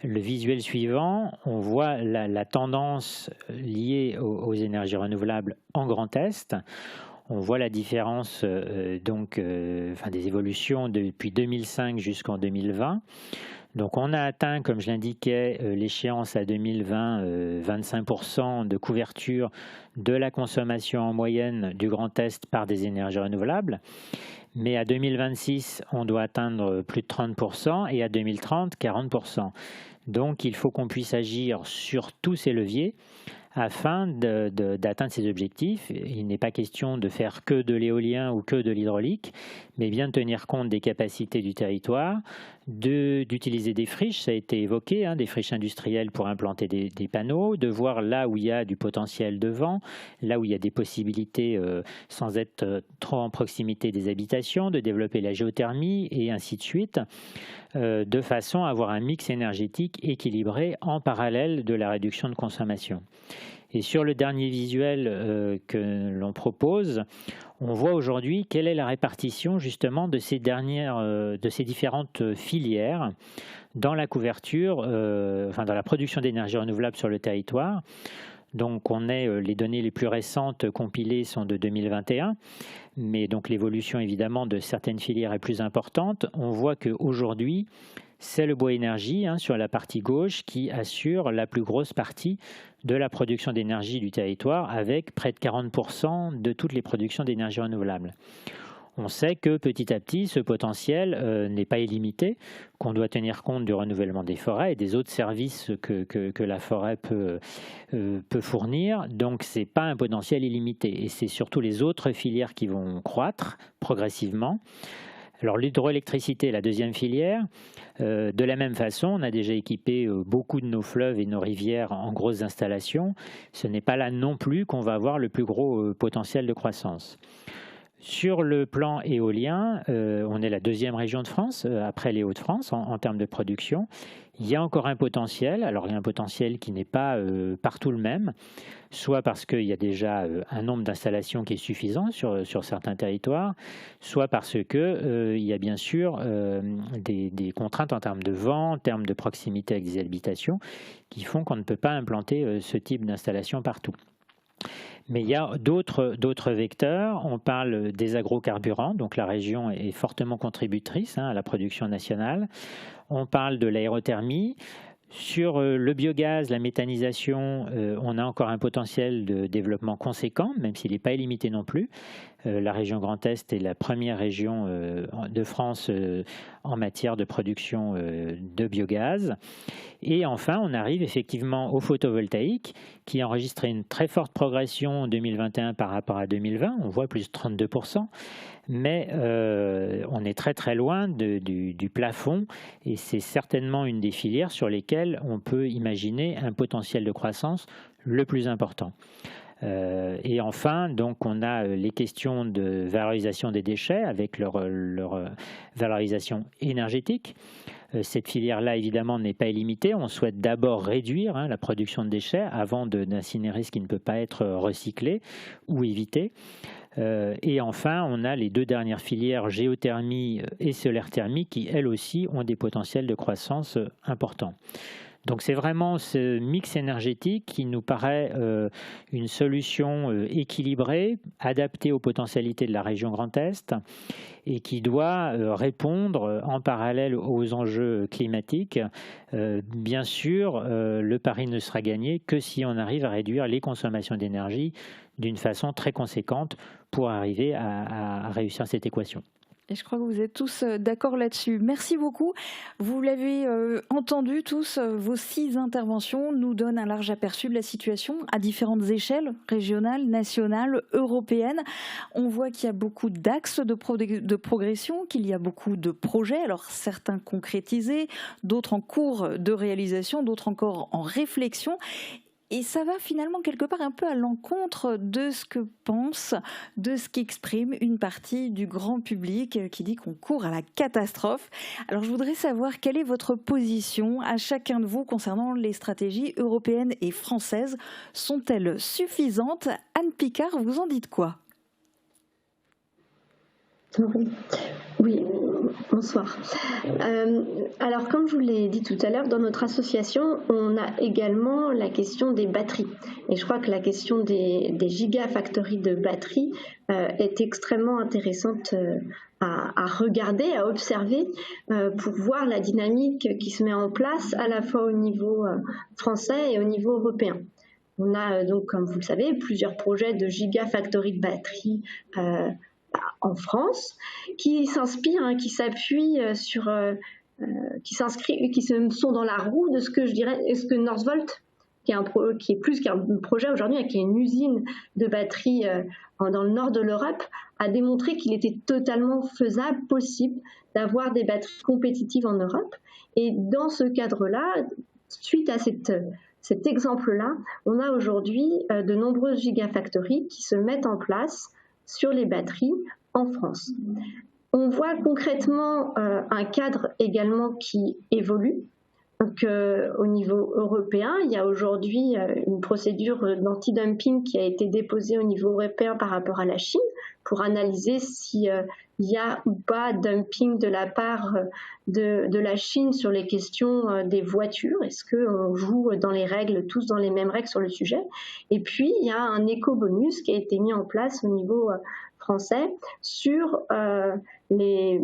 visuel suivant, on voit la tendance liée aux énergies renouvelables en Grand Est. On voit la différence des évolutions depuis 2005 jusqu'en 2020. Donc on a atteint, comme je l'indiquais, l'échéance à 2020, 25% de couverture de la consommation en moyenne du Grand Est par des énergies renouvelables. Mais à 2026, on doit atteindre plus de 30% et à 2030, 40%. Donc il faut qu'on puisse agir sur tous ces leviers afin d'atteindre ces objectifs. Il n'est pas question de faire que de l'éolien ou que de l'hydraulique, mais bien de tenir compte des capacités du territoire, d'utiliser des friches, ça a été évoqué, des friches industrielles pour implanter des panneaux, de voir là où il y a du potentiel de vent, là où il y a des possibilités sans être trop en proximité des habitations, de développer la géothermie et ainsi de suite, de façon à avoir un mix énergétique équilibré en parallèle de la réduction de consommation. Et sur le dernier visuel que l'on propose, on voit aujourd'hui quelle est la répartition justement de ces différentes filières dans la couverture, dans la production d'énergie renouvelable sur le territoire. Donc les données les plus récentes compilées sont de 2021, mais donc l'évolution évidemment de certaines filières est plus importante. On voit qu'aujourd'hui, c'est le bois énergie sur la partie gauche qui assure la plus grosse partie de la production d'énergie du territoire, avec près de 40% de toutes les productions d'énergie renouvelable. On sait que petit à petit, ce potentiel n'est pas illimité, qu'on doit tenir compte du renouvellement des forêts et des autres services que la forêt peut fournir. Donc, ce n'est pas un potentiel illimité. Et c'est surtout les autres filières qui vont croître progressivement. Alors l'hydroélectricité, la deuxième filière, de la même façon, on a déjà équipé beaucoup de nos fleuves et nos rivières en grosses installations. Ce n'est pas là non plus qu'on va avoir le plus gros potentiel de croissance. Sur le plan éolien, on est la deuxième région de France, après les Hauts-de-France, en termes de production. Il y a encore un potentiel, alors il y a un potentiel qui n'est pas partout le même, soit parce qu'il y a déjà un nombre d'installations qui est suffisant sur certains territoires, soit parce qu'il y a bien sûr des contraintes en termes de vent, en termes de proximité avec des habitations, qui font qu'on ne peut pas implanter ce type d'installation partout. Mais il y a d'autres vecteurs. On parle des agrocarburants, donc la région est fortement contributrice à la production nationale. On parle de l'aérothermie. Sur le biogaz, la méthanisation, on a encore un potentiel de développement conséquent, même s'il n'est pas illimité non plus. La région Grand Est est la première région de France en matière de production de biogaz. Et enfin, on arrive effectivement au photovoltaïque, qui a enregistré une très forte progression en 2021 par rapport à 2020. On voit plus de 32%. Mais on est très très loin du plafond et c'est certainement une des filières sur lesquelles on peut imaginer un potentiel de croissance le plus important. Et enfin, donc, on a les questions de valorisation des déchets avec leur valorisation énergétique. Cette filière-là, évidemment, n'est pas illimitée. On souhaite d'abord réduire la production de déchets avant d'incinérer ce qui ne peut pas être recyclé ou évité. Et enfin, on a les deux dernières filières, géothermie et solaire thermie, qui, elles aussi, ont des potentiels de croissance importants. Donc c'est vraiment ce mix énergétique qui nous paraît une solution équilibrée, adaptée aux potentialités de la région Grand Est et qui doit répondre en parallèle aux enjeux climatiques. Bien sûr, le pari ne sera gagné que si on arrive à réduire les consommations d'énergie d'une façon très conséquente pour arriver à réussir cette équation. Et je crois que vous êtes tous d'accord là-dessus. Merci beaucoup. Vous l'avez entendu tous, vos 6 interventions nous donnent un large aperçu de la situation à différentes échelles, régionales, nationales, européennes. On voit qu'il y a beaucoup d'axes de progression, qu'il y a beaucoup de projets, alors certains concrétisés, d'autres en cours de réalisation, d'autres encore en réflexion. Et ça va finalement quelque part un peu à l'encontre de ce que pense, de ce qu'exprime une partie du grand public qui dit qu'on court à la catastrophe. Alors je voudrais savoir quelle est votre position à chacun de vous concernant les stratégies européennes et françaises. Sont-elles suffisantes ? Anne Picard, vous en dites quoi ? Oui, Bonsoir. Alors, comme je vous l'ai dit tout à l'heure, dans notre association, on a également la question des batteries. Et je crois que la question des gigafactories de batteries est extrêmement intéressante à regarder, à observer, pour voir la dynamique qui se met en place à la fois au niveau français et au niveau européen. On a donc, comme vous le savez, plusieurs projets de gigafactories de batteries en France, qui s'inspirent, qui s'appuient sur, qui sont dans la roue de ce que je dirais, ce que Northvolt, qui est plus qu'un projet aujourd'hui, qui est une usine de batteries dans le nord de l'Europe, a démontré qu'il était totalement faisable, possible, d'avoir des batteries compétitives en Europe. Et dans ce cadre-là, suite à cet exemple-là, on a aujourd'hui de nombreuses gigafactories qui se mettent en place sur les batteries en France. On voit concrètement un cadre également qui évolue. Donc, au niveau européen, il y a aujourd'hui une procédure d'anti-dumping qui a été déposée au niveau européen par rapport à la Chine pour analyser s'il y a ou pas dumping de la part de la Chine sur les questions des voitures. Est-ce qu'on joue dans les règles, tous dans les mêmes règles sur le sujet? Et puis, il y a un éco-bonus qui a été mis en place au niveau français sur les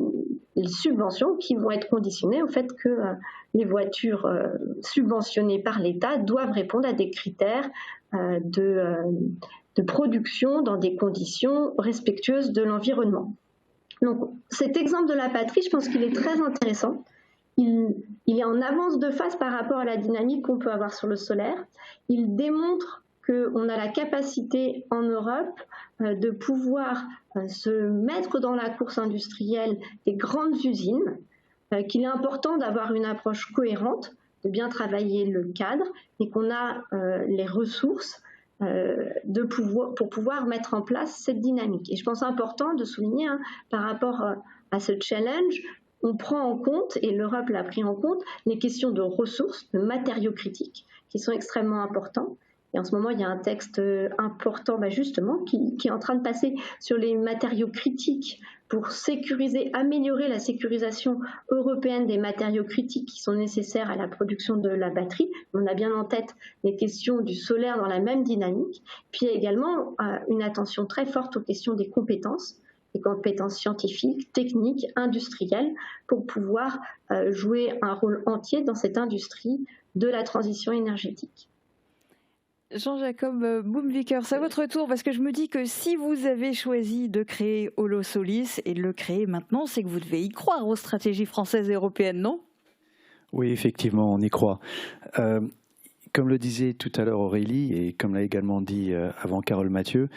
subventions qui vont être conditionnées au fait que les voitures subventionnées par l'État doivent répondre à des critères de production dans des conditions respectueuses de l'environnement. Donc cet exemple de la batterie, je pense qu'il est très intéressant. Il est en avance de phase par rapport à la dynamique qu'on peut avoir sur le solaire. Il démontre qu'on a la capacité en Europe de pouvoir se mettre dans la course industrielle des grandes usines, qu'il est important d'avoir une approche cohérente, de bien travailler le cadre et qu'on a les ressources pour pouvoir mettre en place cette dynamique. Et je pense important de souligner par rapport à ce challenge, on prend en compte, et l'Europe l'a pris en compte, les questions de ressources, de matériaux critiques qui sont extrêmement importants. Et en ce moment, il y a un texte important justement qui est en train de passer sur les matériaux critiques pour améliorer la sécurisation européenne des matériaux critiques qui sont nécessaires à la production de la batterie. On a bien en tête les questions du solaire dans la même dynamique. Puis il y a également une attention très forte aux questions des compétences scientifiques, techniques, industrielles, pour pouvoir jouer un rôle entier dans cette industrie de la transition énergétique. Jean-Jacob Boomvikers, à votre tour, parce que je me dis que si vous avez choisi de créer Holosolis et de le créer maintenant, c'est que vous devez y croire aux stratégies françaises et européennes, non? Oui, effectivement, on y croit. Comme le disait tout à l'heure Aurélie, et comme l'a également dit avant Carole Mathieu,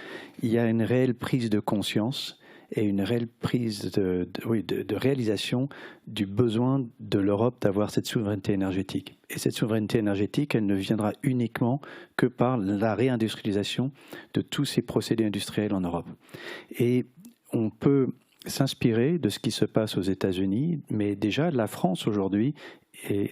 il y a une réelle prise de conscience et une réelle prise de réalisation du besoin de l'Europe d'avoir cette souveraineté énergétique. Et cette souveraineté énergétique, elle ne viendra uniquement que par la réindustrialisation de tous ces procédés industriels en Europe. Et on peut s'inspirer de ce qui se passe aux États-Unis, mais déjà la France aujourd'hui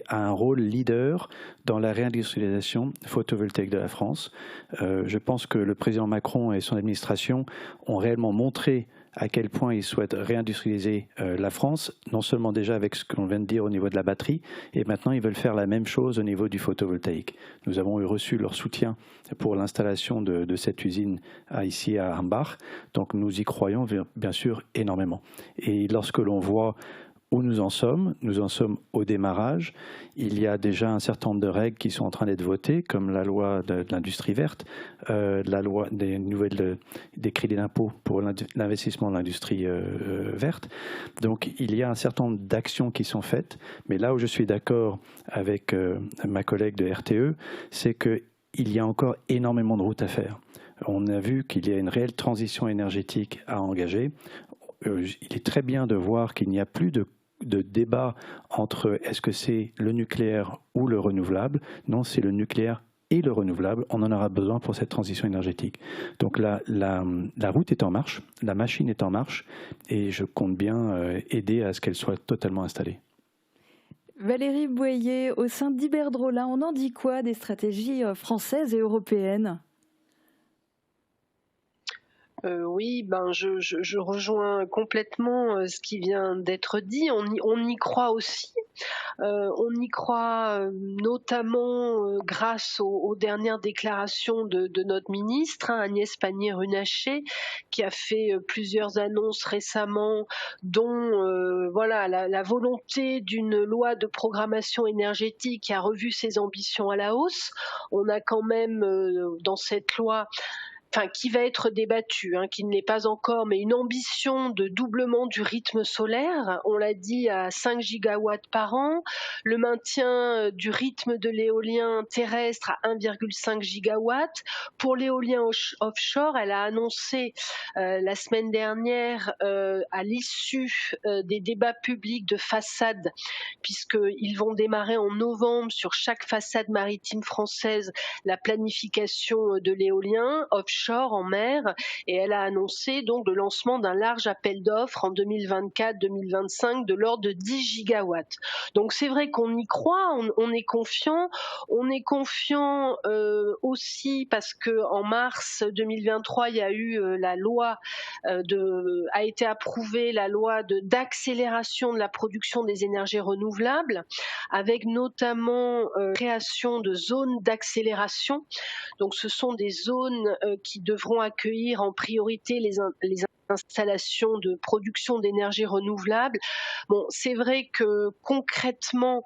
a un rôle leader dans la réindustrialisation photovoltaïque de la France. Je pense que le président Macron et son administration ont réellement montré à quel point ils souhaitent réindustrialiser la France, non seulement déjà avec ce qu'on vient de dire au niveau de la batterie, et maintenant ils veulent faire la même chose au niveau du photovoltaïque. Nous avons reçu leur soutien pour l'installation de cette usine ici à Hambach, donc nous y croyons bien sûr énormément. Et lorsque l'on voit où nous en sommes au démarrage. Il y a déjà un certain nombre de règles qui sont en train d'être votées, comme la loi de l'industrie verte, la loi des crédits d'impôt pour l'investissement de l'industrie verte. Donc il y a un certain nombre d'actions qui sont faites, mais là où je suis d'accord avec ma collègue de RTE, c'est qu'il y a encore énormément de route à faire. On a vu qu'il y a une réelle transition énergétique à engager. Il est très bien de voir qu'il n'y a plus de débat entre est-ce que c'est le nucléaire ou le renouvelable. Non, c'est le nucléaire et le renouvelable. On en aura besoin pour cette transition énergétique. Donc la route est en marche, la machine est en marche et je compte bien aider à ce qu'elle soit totalement installée. Valérie Boyer, au sein d'Iberdrola, on en dit quoi des stratégies françaises et européennes ? Oui, je rejoins complètement ce qui vient d'être dit. On y croit aussi. On y croit notamment grâce aux dernières déclarations de notre ministre, Agnès Pannier-Runacher, qui a fait plusieurs annonces récemment, dont la volonté d'une loi de programmation énergétique qui a revu ses ambitions à la hausse. On a quand même dans cette loi qui va être débattue, qui ne l'est pas encore, mais une ambition de doublement du rythme solaire, on l'a dit, à 5 gigawatts par an, le maintien du rythme de l'éolien terrestre à 1,5 gigawatt. Pour l'éolien offshore, elle a annoncé la semaine dernière, à l'issue des débats publics de façade, puisqu'ils vont démarrer en novembre sur chaque façade maritime française, la planification de l'éolien offshore en mer, et elle a annoncé donc le lancement d'un large appel d'offres en 2024-2025 de l'ordre de 10 gigawatts. Donc c'est vrai qu'on y croit, on est confiant. On est confiant aussi parce que en mars 2023, il y a eu la loi a été approuvée la loi d'accélération de la production des énergies renouvelables, avec notamment création de zones d'accélération. Donc ce sont des zones qui devront accueillir en priorité les installations de production d'énergie renouvelable. Bon, c'est vrai que concrètement,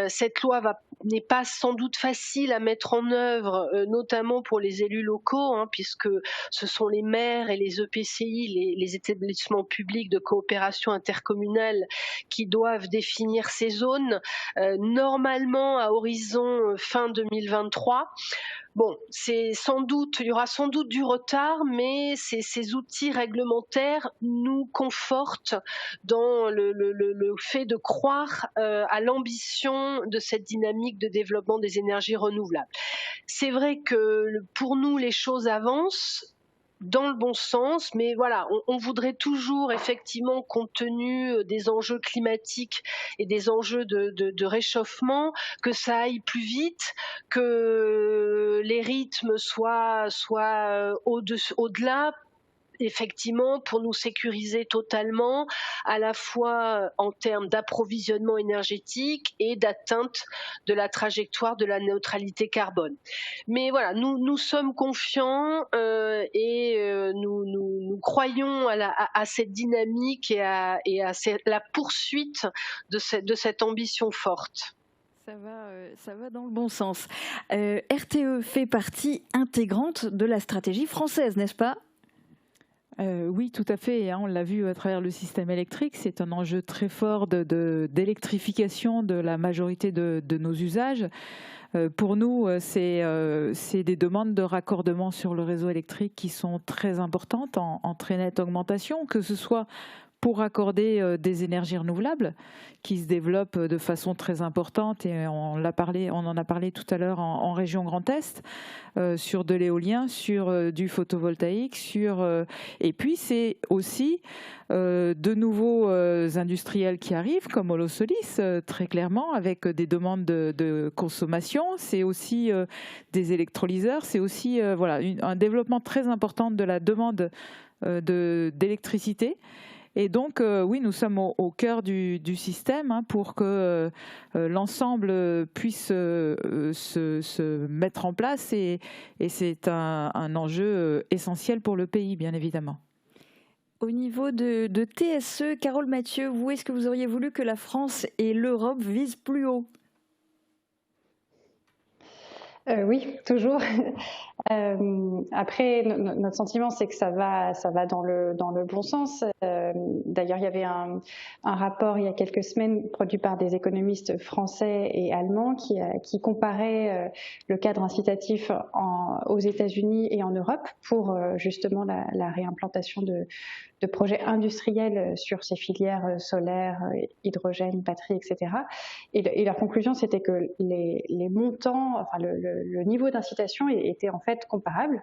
cette loi n'est pas sans doute facile à mettre en œuvre, notamment pour les élus locaux, puisque ce sont les maires et les EPCI, les établissements publics de coopération intercommunale, qui doivent définir ces zones, normalement à horizon fin 2023. Bon, il y aura sans doute du retard, mais ces outils réglementaires nous confortent dans le fait de croire à l'ambition de cette dynamique de développement des énergies renouvelables. C'est vrai que pour nous, les choses avancent dans le bon sens, mais voilà, on voudrait toujours, effectivement, compte tenu des enjeux climatiques et des enjeux de réchauffement, que ça aille plus vite, que les rythmes soient au-delà, effectivement, pour nous sécuriser totalement, à la fois en termes d'approvisionnement énergétique et d'atteinte de la trajectoire de la neutralité carbone. Mais voilà, nous sommes confiants et nous croyons à cette dynamique et à la poursuite de cette ambition forte. Ça va dans le bon sens. RTE fait partie intégrante de la stratégie française, n'est-ce pas ? Oui, tout à fait. On l'a vu à travers le système électrique. C'est un enjeu très fort d'électrification de la majorité de nos usages. Pour nous, c'est des demandes de raccordement sur le réseau électrique qui sont très importantes, en très nette augmentation, que ce soit pour raccorder des énergies renouvelables qui se développent de façon très importante, et on en a parlé tout à l'heure en région Grand Est, sur de l'éolien, sur du photovoltaïque, et puis c'est aussi de nouveaux industriels qui arrivent, comme Holosolis, très clairement, avec des demandes de consommation. C'est aussi des électrolyseurs, c'est aussi un développement très important de la demande d'électricité. Et donc, oui, nous sommes au cœur du système pour que l'ensemble puisse se mettre en place. Et c'est un enjeu essentiel pour le pays, bien évidemment. Au niveau de TSE, Carole Mathieu, vous, est-ce que vous auriez voulu que la France et l'Europe visent plus haut ? Oui, toujours. Après, notre sentiment, c'est que ça va dans le bon sens. D'ailleurs, il y avait un rapport il y a quelques semaines produit par des économistes français et allemands qui comparait le cadre incitatif aux États-Unis et en Europe pour justement la réimplantation de projets industriels sur ces filières solaires, hydrogène, batterie, etc. Et leur conclusion, c'était que les montants, enfin le niveau d'incitation était en fait comparable.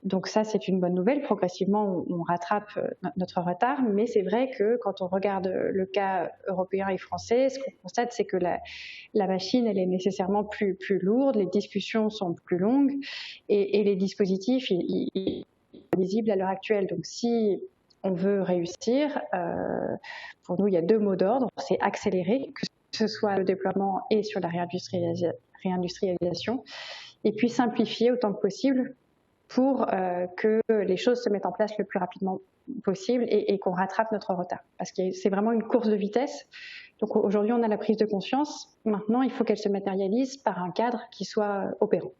Donc ça, c'est une bonne nouvelle. Progressivement, on rattrape notre retard, mais c'est vrai que quand on regarde le cas européen et français, ce qu'on constate, c'est que la machine, elle est nécessairement plus lourde, les discussions sont plus longues et les dispositifs, ils visible à l'heure actuelle. Donc si on veut réussir, pour nous, il y a 2 mots d'ordre. C'est accélérer, que ce soit le déploiement et sur la réindustrialisation, et puis simplifier autant que possible pour que les choses se mettent en place le plus rapidement possible et qu'on rattrape notre retard. Parce que c'est vraiment une course de vitesse. Donc aujourd'hui, on a la prise de conscience. Maintenant, il faut qu'elle se matérialise par un cadre qui soit opérant.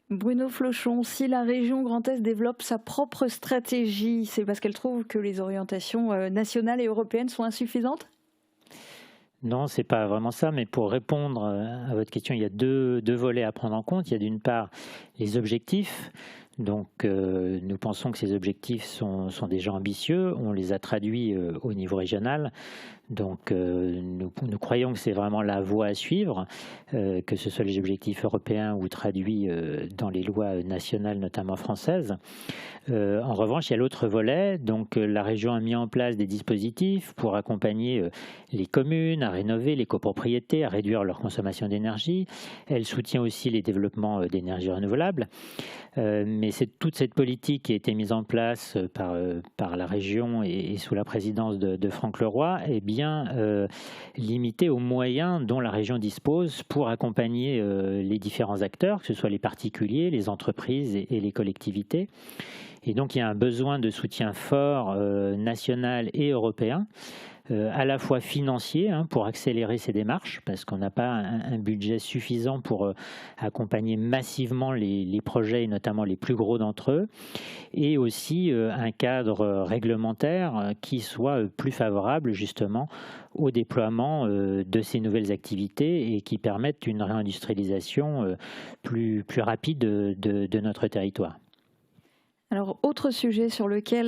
Bruno Flochon, si la région Grand Est développe sa propre stratégie, c'est parce qu'elle trouve que les orientations nationales et européennes sont insuffisantes ? Non, c'est pas vraiment ça, mais pour répondre à votre question, il y a deux volets à prendre en compte. Il y a d'une part les objectifs. Donc nous pensons que ces objectifs sont déjà ambitieux. On les a traduits au niveau régional. Donc nous croyons que c'est vraiment la voie à suivre, que ce soit les objectifs européens ou traduits dans les lois nationales, notamment françaises. En revanche, il y a l'autre volet. Donc la région a mis en place des dispositifs pour accompagner les communes à rénover les copropriétés, à réduire leur consommation d'énergie. Elle soutient aussi les développements d'énergie renouvelable. Mais toute cette politique qui a été mise en place par la région et sous la présidence de Franck Leroy est bien limitée aux moyens dont la région dispose pour accompagner les différents acteurs, que ce soit les particuliers, les entreprises et les collectivités. Et donc il y a un besoin de soutien fort national et européen, à la fois financier pour accélérer ces démarches, parce qu'on n'a pas un budget suffisant pour accompagner massivement les projets, et notamment les plus gros d'entre eux, et aussi un cadre réglementaire qui soit plus favorable justement au déploiement de ces nouvelles activités et qui permettent une réindustrialisation plus rapide de notre territoire. Alors, autre sujet sur lequel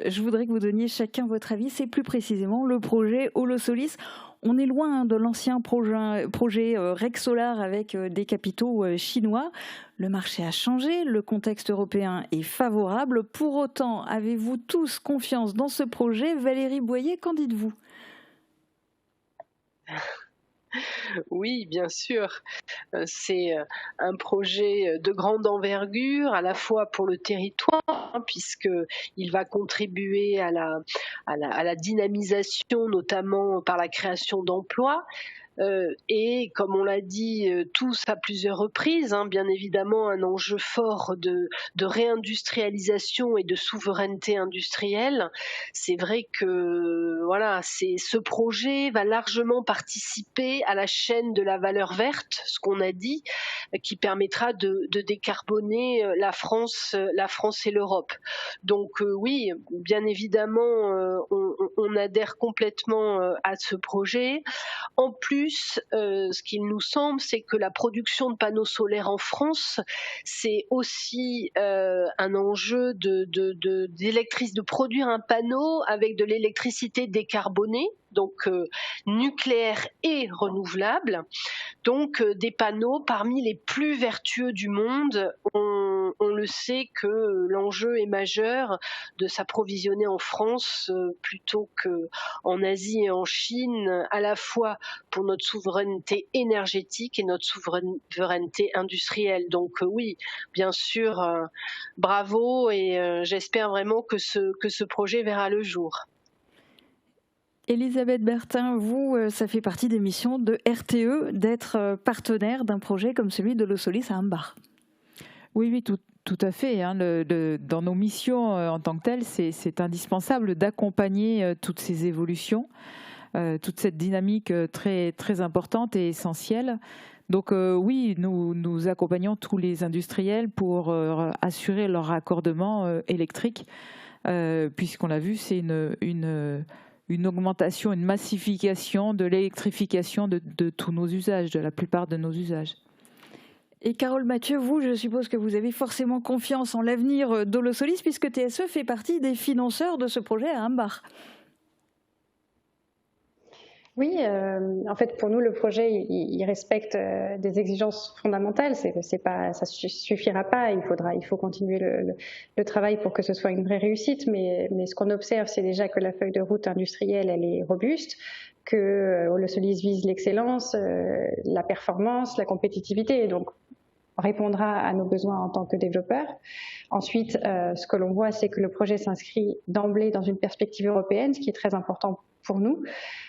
je voudrais que vous donniez chacun votre avis, c'est plus précisément le projet Holosolis. On est loin de l'ancien projet Rexsolar avec des capitaux chinois. Le marché a changé, le contexte européen est favorable. Pour autant, avez-vous tous confiance dans ce projet ? Valérie Boyer, qu'en dites-vous ? Oui, bien sûr. C'est un projet de grande envergure, à la fois pour le territoire, puisqu'il va contribuer à la dynamisation, notamment par la création d'emplois. Et comme on l'a dit tous à plusieurs reprises, bien évidemment un enjeu fort de réindustrialisation et de souveraineté industrielle. C'est vrai que ce projet va largement participer à la chaîne de la valeur verte, ce qu'on a dit, qui permettra de décarboner la France et l'Europe. Donc oui, bien évidemment, on adhère complètement à ce projet. En plus, ce qu'il nous semble, c'est que la production de panneaux solaires en France, c'est aussi un enjeu de produire un panneau avec de l'électricité décarbonée, donc nucléaire et renouvelable. Donc des panneaux parmi les plus vertueux du monde. On le sait que l'enjeu est majeur de s'approvisionner en France plutôt qu'en Asie et en Chine, à la fois pour notre souveraineté énergétique et notre souveraineté industrielle. Donc oui, bien sûr, bravo, et j'espère vraiment que ce projet verra le jour. Elisabeth Bertin, vous, ça fait partie des missions de RTE d'être partenaire d'un projet comme celui de Holosolis à Hambach. Oui, tout à fait. Dans nos missions en tant que telles, c'est indispensable d'accompagner toutes ces évolutions, toute cette dynamique très, très importante et essentielle. Donc oui, nous accompagnons tous les industriels pour assurer leur raccordement électrique, puisqu'on l'a vu, c'est une augmentation, une massification de l'électrification de tous nos usages, de la plupart de nos usages. Et Carole Mathieu, vous, je suppose que vous avez forcément confiance en l'avenir d'Holosolis, puisque TSE fait partie des financeurs de ce projet à Hambach. Oui, en fait, pour nous, le projet, il respecte des exigences fondamentales. Ça suffira pas. Il faut continuer le travail pour que ce soit une vraie réussite. Mais ce qu'on observe, c'est déjà que la feuille de route industrielle, elle est robuste, que Holosolis vise l'excellence, la performance, la compétitivité. Donc, répondra à nos besoins en tant que développeurs. Ensuite, ce que l'on voit, c'est que le projet s'inscrit d'emblée dans une perspective européenne, ce qui est très important pour nous,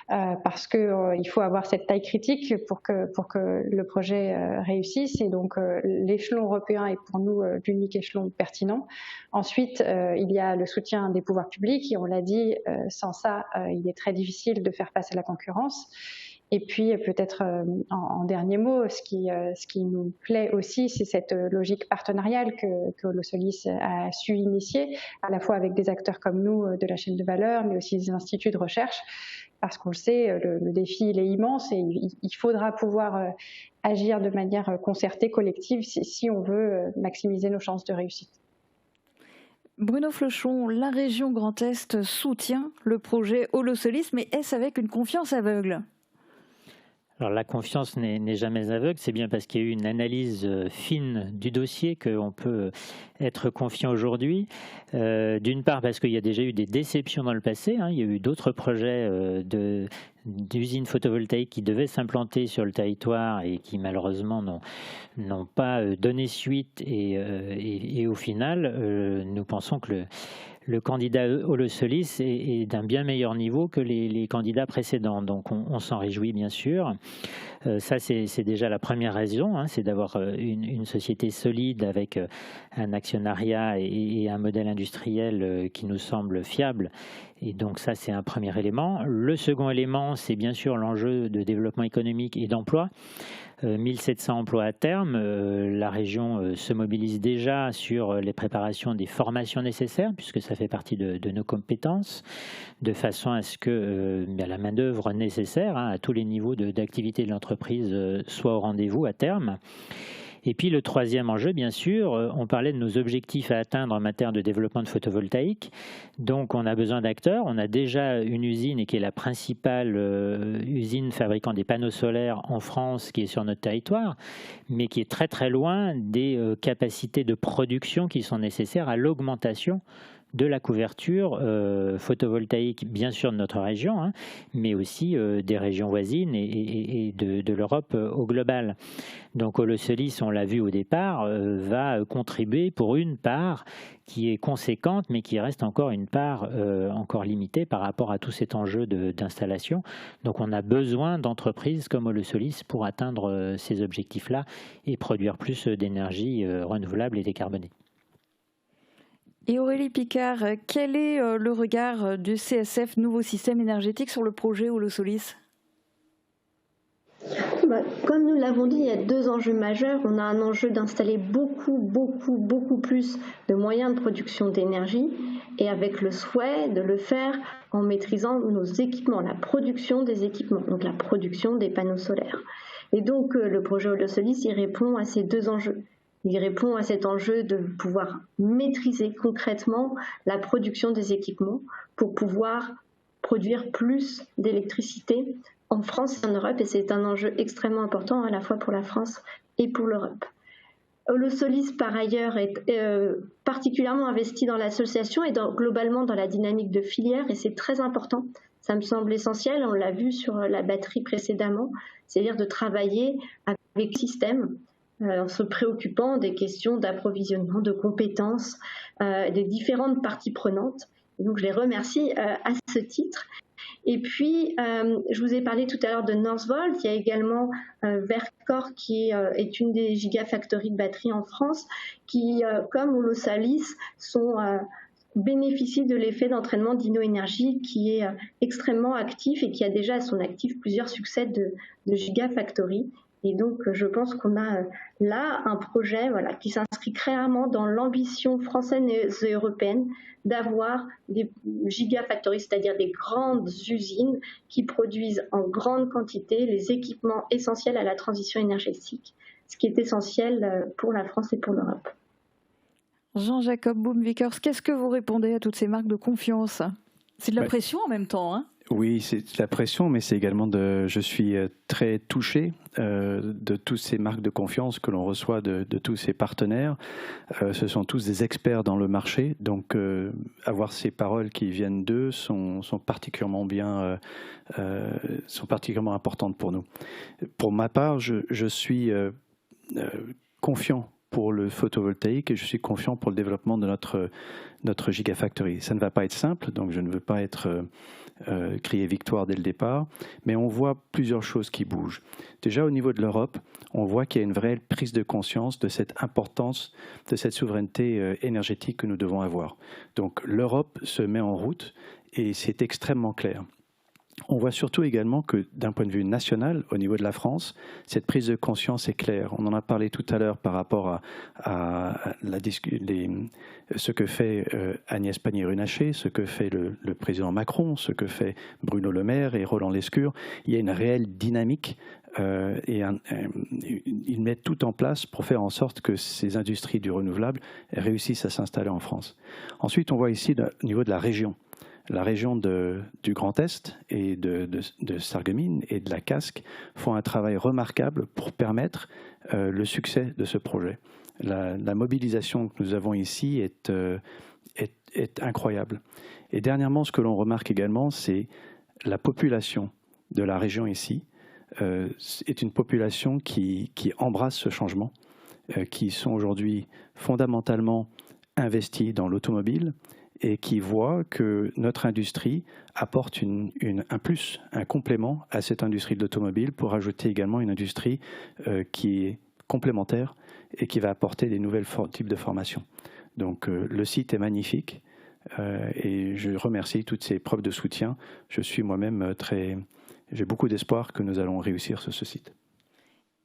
parce qu'il faut avoir cette taille critique pour que le projet réussisse. Et donc, l'échelon européen est pour nous l'unique échelon pertinent. Ensuite, il y a le soutien des pouvoirs publics, et on l'a dit, sans ça, il est très difficile de faire face à la concurrence. Et puis peut-être en dernier mot, ce qui nous plaît aussi, c'est cette logique partenariale que Holosolis a su initier, à la fois avec des acteurs comme nous de la chaîne de valeur, mais aussi des instituts de recherche, parce qu'on le sait, le défi il est immense et il faudra pouvoir agir de manière concertée, collective, si on veut maximiser nos chances de réussite. Bruno Flochon, la région Grand Est soutient le projet Holosolis, mais est-ce avec une confiance aveugle ? Alors la confiance n'est jamais aveugle, c'est bien parce qu'il y a eu une analyse fine du dossier qu'on peut être confiant aujourd'hui. D'une part parce qu'il y a déjà eu des déceptions dans le passé, il y a eu d'autres projets d'usines photovoltaïques qui devaient s'implanter sur le territoire et qui malheureusement n'ont pas donné suite et au final nous pensons que le candidat Holosolis est d'un bien meilleur niveau que les candidats précédents. Donc on s'en réjouit bien sûr. Ça c'est déjà la première raison, c'est d'avoir une société solide avec un actionnariat et un modèle industriel qui nous semble fiable. Et donc ça c'est un premier élément. Le second élément c'est bien sûr l'enjeu de développement économique et d'emploi. 1700 emplois à terme. La région se mobilise déjà sur les préparations des formations nécessaires, puisque ça fait partie de nos compétences, de façon à ce que la main-d'œuvre nécessaire à tous les niveaux d'activité de l'entreprise soit au rendez-vous à terme. Et puis le troisième enjeu, bien sûr, on parlait de nos objectifs à atteindre en matière de développement de photovoltaïque. Donc on a besoin d'acteurs. On a déjà une usine et qui est la principale usine fabriquant des panneaux solaires en France qui est sur notre territoire, mais qui est très très loin des capacités de production qui sont nécessaires à l'augmentation de la couverture photovoltaïque, bien sûr de notre région, mais aussi des régions voisines et de l'Europe au global. Donc Holosolis, on l'a vu au départ, va contribuer pour une part qui est conséquente, mais qui reste encore une part encore limitée par rapport à tout cet enjeu d'installation. Donc on a besoin d'entreprises comme Holosolis pour atteindre ces objectifs-là et produire plus d'énergie renouvelable et décarbonée. Et Aurélie Picard, quel est le regard du CSF Nouveau Système Énergétique sur le projet Holosolis ? Comme nous l'avons dit, il y a deux enjeux majeurs. On a un enjeu d'installer beaucoup plus de moyens de production d'énergie et avec le souhait de le faire en maîtrisant nos équipements, la production des équipements, donc la production des panneaux solaires. Et donc le projet Holosolis, il répond à ces deux enjeux. Il répond à cet enjeu de pouvoir maîtriser concrètement la production des équipements pour pouvoir produire plus d'électricité en France et en Europe. Et c'est un enjeu extrêmement important à la fois pour la France et pour l'Europe. Holosolis, par ailleurs, est particulièrement investi dans l'association et globalement dans la dynamique de filière. Et c'est très important. Ça me semble essentiel. On l'a vu sur la batterie précédemment. C'est-à-dire de travailler avec le système. En se préoccupant des questions d'approvisionnement, de compétences, des différentes parties prenantes. Donc je les remercie à ce titre. Et puis, je vous ai parlé tout à l'heure de Northvolt. Il y a également Verkor qui est une des gigafactories de batteries en France qui, comme Holosolis, bénéficient de l'effet d'entraînement d'Innoénergie qui est extrêmement actif et qui a déjà à son actif plusieurs succès de gigafactories. Et donc, je pense qu'on a là un projet qui s'inscrit clairement dans l'ambition française et européenne d'avoir des gigafactories, c'est-à-dire des grandes usines qui produisent en grande quantité les équipements essentiels à la transition énergétique, ce qui est essentiel pour la France et pour l'Europe. Jean-Jacob Boom-Vickers, qu'est-ce que vous répondez à toutes ces marques de confiance ? C'est de la pression en même temps, Oui, c'est de la pression, mais c'est également je suis très touché de toutes ces marques de confiance que l'on reçoit de tous ces partenaires. Ce sont tous des experts dans le marché, donc avoir ces paroles qui viennent d'eux sont particulièrement importantes pour nous. Pour ma part, je suis confiant pour le photovoltaïque et je suis confiant pour le développement de notre Gigafactory. Ça ne va pas être simple, donc je ne veux pas crier victoire dès le départ, mais on voit plusieurs choses qui bougent. Déjà au niveau de l'Europe, on voit qu'il y a une vraie prise de conscience de cette importance, de cette souveraineté énergétique que nous devons avoir. Donc l'Europe se met en route et c'est extrêmement clair. On voit surtout également que d'un point de vue national, au niveau de la France, cette prise de conscience est claire. On en a parlé tout à l'heure par rapport à ce que fait Agnès Pannier-Runacher, ce que fait le président Macron, ce que fait Bruno Le Maire et Roland Lescure. Il y a une réelle dynamique et ils mettent tout en place pour faire en sorte que ces industries du renouvelable réussissent à s'installer en France. Ensuite, on voit ici au niveau de la région. La région du Grand Est et de Sarreguemines et de la Casque font un travail remarquable pour permettre le succès de ce projet. La mobilisation que nous avons ici est incroyable. Et dernièrement, ce que l'on remarque également, c'est la population de la région ici est une population qui embrasse ce changement, qui sont aujourd'hui fondamentalement investis dans l'automobile, et qui voit que notre industrie apporte un plus, un complément à cette industrie de l'automobile pour ajouter également une industrie qui est complémentaire et qui va apporter des nouvelles types de formations. Donc le site est magnifique et je remercie toutes ces preuves de soutien. Je suis moi-même j'ai beaucoup d'espoir que nous allons réussir sur ce site.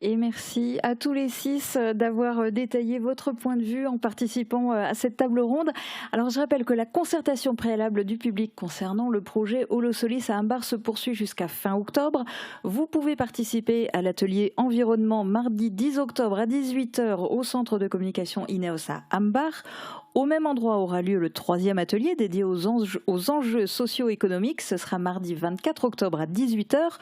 Et merci à tous les 6 d'avoir détaillé votre point de vue en participant à cette table ronde. Alors je rappelle que la concertation préalable du public concernant le projet Holosolis à Hambar se poursuit jusqu'à fin octobre. Vous pouvez participer à l'atelier environnement mardi 10 octobre à 18h au centre de communication INEOS à Hambar. Au même endroit aura lieu le 3e atelier dédié aux enjeux socio-économiques. Ce sera mardi 24 octobre à 18h.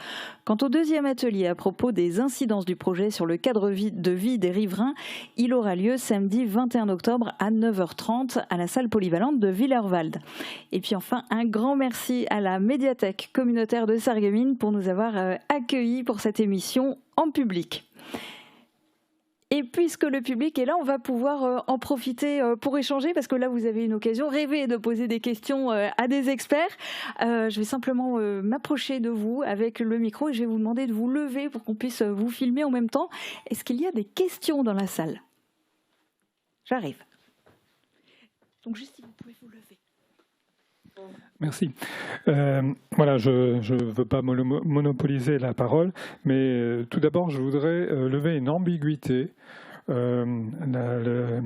Quant au 2e atelier à propos des incidences du projet sur le cadre de vie des riverains, il aura lieu samedi 21 octobre à 9h30 à la salle polyvalente de Willerwald. Et puis enfin, un grand merci à la médiathèque communautaire de Sarreguemines pour nous avoir accueillis pour cette émission en public. Et puisque le public est là, on va pouvoir en profiter pour échanger, parce que là, vous avez une occasion. Rêvez de poser des questions à des experts. Je vais simplement m'approcher de vous avec le micro et je vais vous demander de vous lever pour qu'on puisse vous filmer en même temps. Est-ce qu'il y a des questions dans la salle ? J'arrive. Donc juste si vous pouvez vous lever. Merci. Voilà, je ne veux pas monopoliser la parole, mais tout d'abord, je voudrais lever une ambiguïté. Le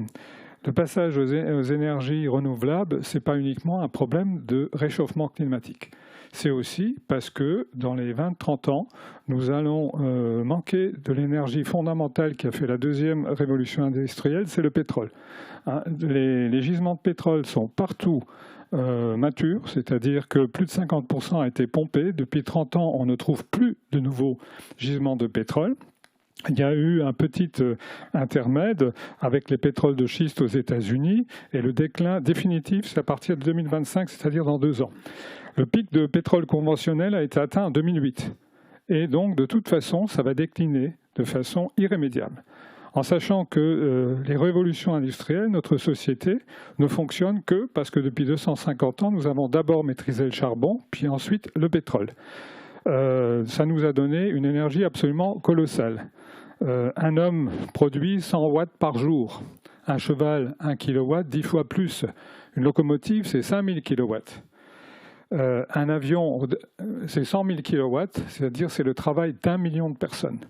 passage aux énergies renouvelables, ce n'est pas uniquement un problème de réchauffement climatique. C'est aussi parce que dans les 20-30 ans, nous allons manquer de l'énergie fondamentale qui a fait la deuxième révolution industrielle, c'est le pétrole. Hein, les gisements de pétrole sont partout mature, c'est-à-dire que plus de 50% a été pompé. Depuis 30 ans, on ne trouve plus de nouveaux gisements de pétrole. Il y a eu un petit intermède avec les pétroles de schiste aux États-Unis et le déclin définitif, c'est à partir de 2025, c'est-à-dire dans 2 ans. Le pic de pétrole conventionnel a été atteint en 2008. Et donc, de toute façon, ça va décliner de façon irrémédiable. En sachant que les révolutions industrielles, notre société, ne fonctionnent que parce que depuis 250 ans, nous avons d'abord maîtrisé le charbon, puis ensuite le pétrole. Ça nous a donné une énergie absolument colossale. Un homme produit 100 watts par jour. Un cheval, 1 kilowatt, 10 fois plus. Une locomotive, c'est 5000 kilowatts. Un avion, c'est 100 000 kilowatts, c'est-à-dire c'est le travail d'1 million de personnes.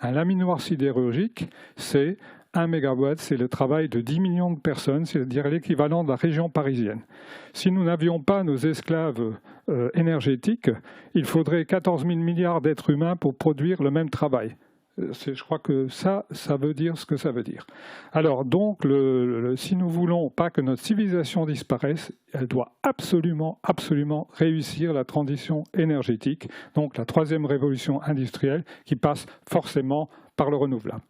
Un laminoir sidérurgique, c'est 1 mégawatt, c'est le travail de 10 millions de personnes, c'est-à-dire l'équivalent de la région parisienne. Si nous n'avions pas nos esclaves énergétiques, il faudrait 14 000 milliards d'êtres humains pour produire le même travail. Je crois que ça veut dire ce que ça veut dire. Alors donc, si nous voulons pas que notre civilisation disparaisse, elle doit absolument réussir la transition énergétique, donc la 3e révolution industrielle qui passe forcément par le renouvelable.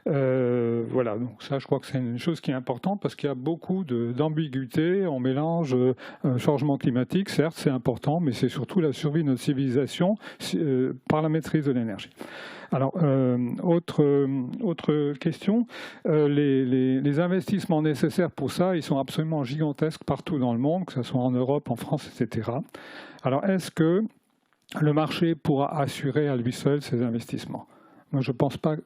Voilà, donc ça je crois que c'est une chose qui est importante parce qu'il y a beaucoup d'ambiguïté. On mélange changement climatique, certes c'est important, mais c'est surtout la survie de notre civilisation par la maîtrise de l'énergie. Alors, autre question, les investissements nécessaires pour ça, ils sont absolument gigantesques partout dans le monde, que ce soit en Europe, en France, etc. Alors, est-ce que le marché pourra assurer à lui seul ces investissements? Moi, je ne pense pas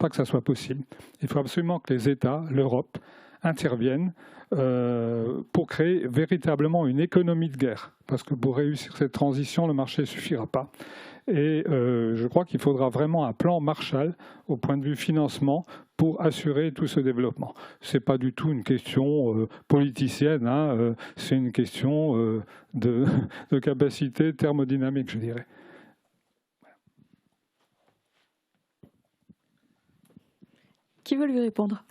que ça soit possible. Il faut absolument que les États, l'Europe, interviennent pour créer véritablement une économie de guerre. Parce que pour réussir cette transition, le marché ne suffira pas. Et je crois qu'il faudra vraiment un plan Marshall au point de vue financement pour assurer tout ce développement. Ce n'est pas du tout une question politicienne, hein, c'est une question de capacité thermodynamique, je dirais. Qui veut lui répondre?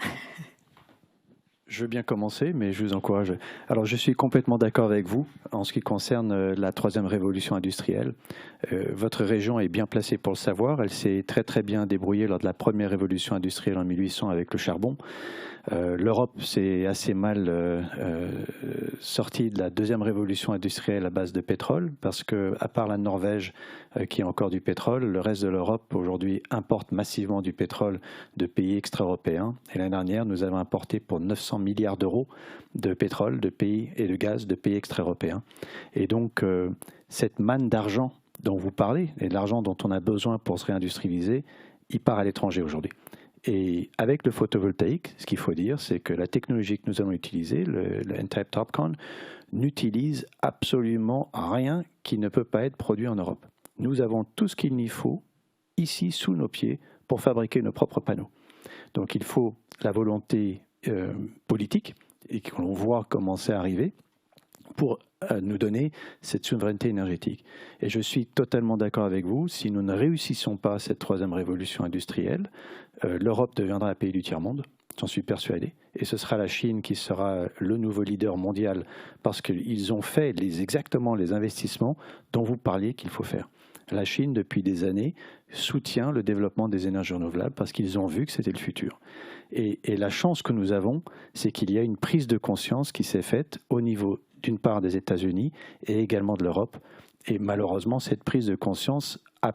Je veux bien commencer, mais je vous encourage. Alors, je suis complètement d'accord avec vous en ce qui concerne la troisième révolution industrielle. Votre région est bien placée pour le savoir. Elle s'est très très bien débrouillée lors de la première révolution industrielle en 1800 avec le charbon. L'Europe s'est assez mal sortie de la deuxième révolution industrielle à base de pétrole, parce que, à part la Norvège qui a encore du pétrole, le reste de l'Europe aujourd'hui importe massivement du pétrole de pays extra-européens. Et l'année dernière, nous avons importé pour 900 milliards d'euros de pétrole de pays et de gaz de pays extra-européens. Et donc, cette manne d'argent dont vous parlez, et de l'argent dont on a besoin pour se réindustrialiser, il part à l'étranger aujourd'hui. Et avec le photovoltaïque, ce qu'il faut dire, c'est que la technologie que nous allons utiliser, le N-Type TOPCon, n'utilise absolument rien qui ne peut pas être produit en Europe. Nous avons tout ce qu'il nous faut ici, sous nos pieds, pour fabriquer nos propres panneaux. Donc il faut la volonté politique, et que l'on voit commencer à arriver, pour nous donner cette souveraineté énergétique. Et je suis totalement d'accord avec vous, si nous ne réussissons pas cette troisième révolution industrielle, l'Europe deviendra un pays du tiers-monde, j'en suis persuadé, et ce sera la Chine qui sera le nouveau leader mondial, parce qu'ils ont fait exactement les investissements dont vous parliez qu'il faut faire. La Chine, depuis des années, soutient le développement des énergies renouvelables parce qu'ils ont vu que c'était le futur. Et la chance que nous avons, c'est qu'il y a une prise de conscience qui s'est faite au niveau, d'une part, des États-Unis et également de l'Europe. Et malheureusement, cette prise de conscience a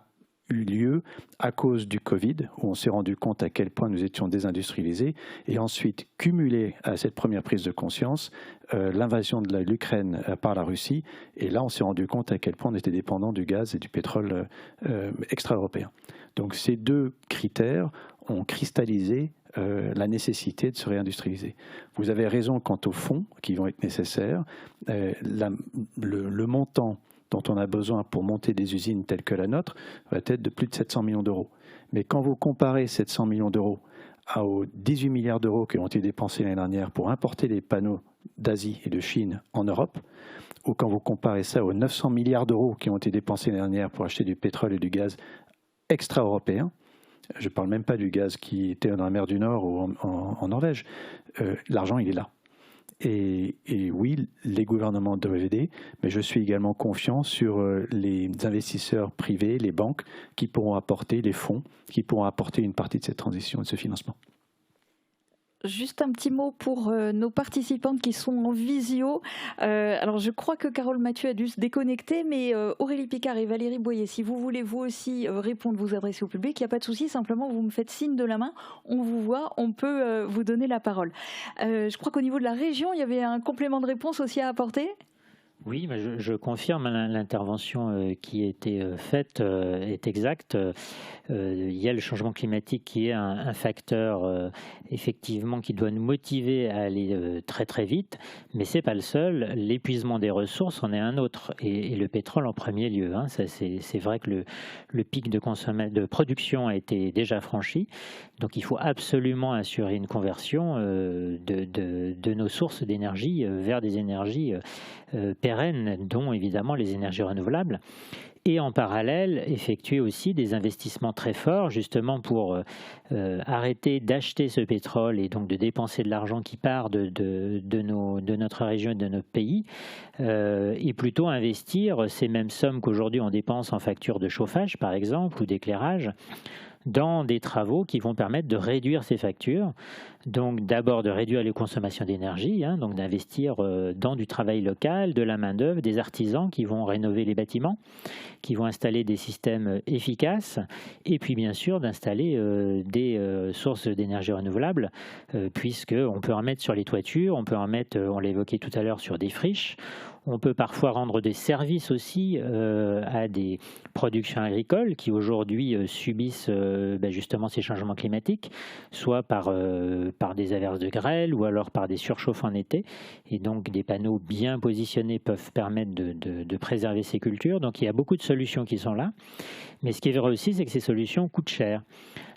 eu lieu à cause du Covid, où on s'est rendu compte à quel point nous étions désindustrialisés, et ensuite, cumulé à cette première prise de conscience, l'invasion de l'Ukraine par la Russie, et là on s'est rendu compte à quel point on était dépendant du gaz et du pétrole extra-européen. Donc ces deux critères ont cristallisé la nécessité de se réindustrialiser. Vous avez raison quant aux fonds qui vont être nécessaires. Le montant dont on a besoin pour monter des usines telles que la nôtre va être de plus de 700 millions d'euros. Mais quand vous comparez 700 millions d'euros aux 18 milliards d'euros qui ont été dépensés l'année dernière pour importer les panneaux d'Asie et de Chine en Europe, ou quand vous comparez ça aux 900 milliards d'euros qui ont été dépensés l'année dernière pour acheter du pétrole et du gaz extra-européen, je ne parle même pas du gaz qui était dans la mer du Nord ou en Norvège, l'argent il est là. Et oui, les gouvernements doivent aider, mais je suis également confiant sur les investisseurs privés, les banques, qui pourront apporter les fonds, qui pourront apporter une partie de cette transition et de ce financement. Juste un petit mot pour nos participantes qui sont en visio. Alors je crois que Carole Mathieu a dû se déconnecter, mais Aurélie Picard et Valérie Boyer, si vous voulez vous aussi répondre, vous adresser au public, il n'y a pas de souci, simplement vous me faites signe de la main, on vous voit, on peut vous donner la parole. Je crois qu'au niveau de la région, il y avait un complément de réponse aussi à apporter. Oui, mais je confirme l'intervention qui a été faite est exacte. Il y a le changement climatique qui est un facteur effectivement qui doit nous motiver à aller très très vite, mais c'est pas le seul. L'épuisement des ressources en est un autre, et le pétrole en premier lieu. Hein. C'est vrai que le pic de production a été déjà franchi, donc il faut absolument assurer une conversion de nos sources d'énergie vers des énergies pérennes, dont évidemment les énergies renouvelables, et en parallèle effectuer aussi des investissements très forts justement pour arrêter d'acheter ce pétrole et donc de dépenser de l'argent qui part de notre région et de notre pays, et plutôt investir ces mêmes sommes qu'aujourd'hui on dépense en factures de chauffage par exemple ou d'éclairage dans des travaux qui vont permettre de réduire ces factures. Donc d'abord de réduire les consommations d'énergie, donc d'investir dans du travail local, de la main-d'œuvre, des artisans qui vont rénover les bâtiments, qui vont installer des systèmes efficaces, et puis bien sûr d'installer des sources d'énergie renouvelable, puisqu'on peut en mettre sur les toitures, on peut en mettre, on l'a évoqué tout à l'heure, sur des friches. On peut parfois rendre des services aussi à des productions agricoles qui aujourd'hui subissent justement ces changements climatiques, soit par des averses de grêle ou alors par des surchauffes en été. Et donc des panneaux bien positionnés peuvent permettre de préserver ces cultures. Donc il y a beaucoup de solutions qui sont là. Mais ce qui est vrai aussi, c'est que ces solutions coûtent cher.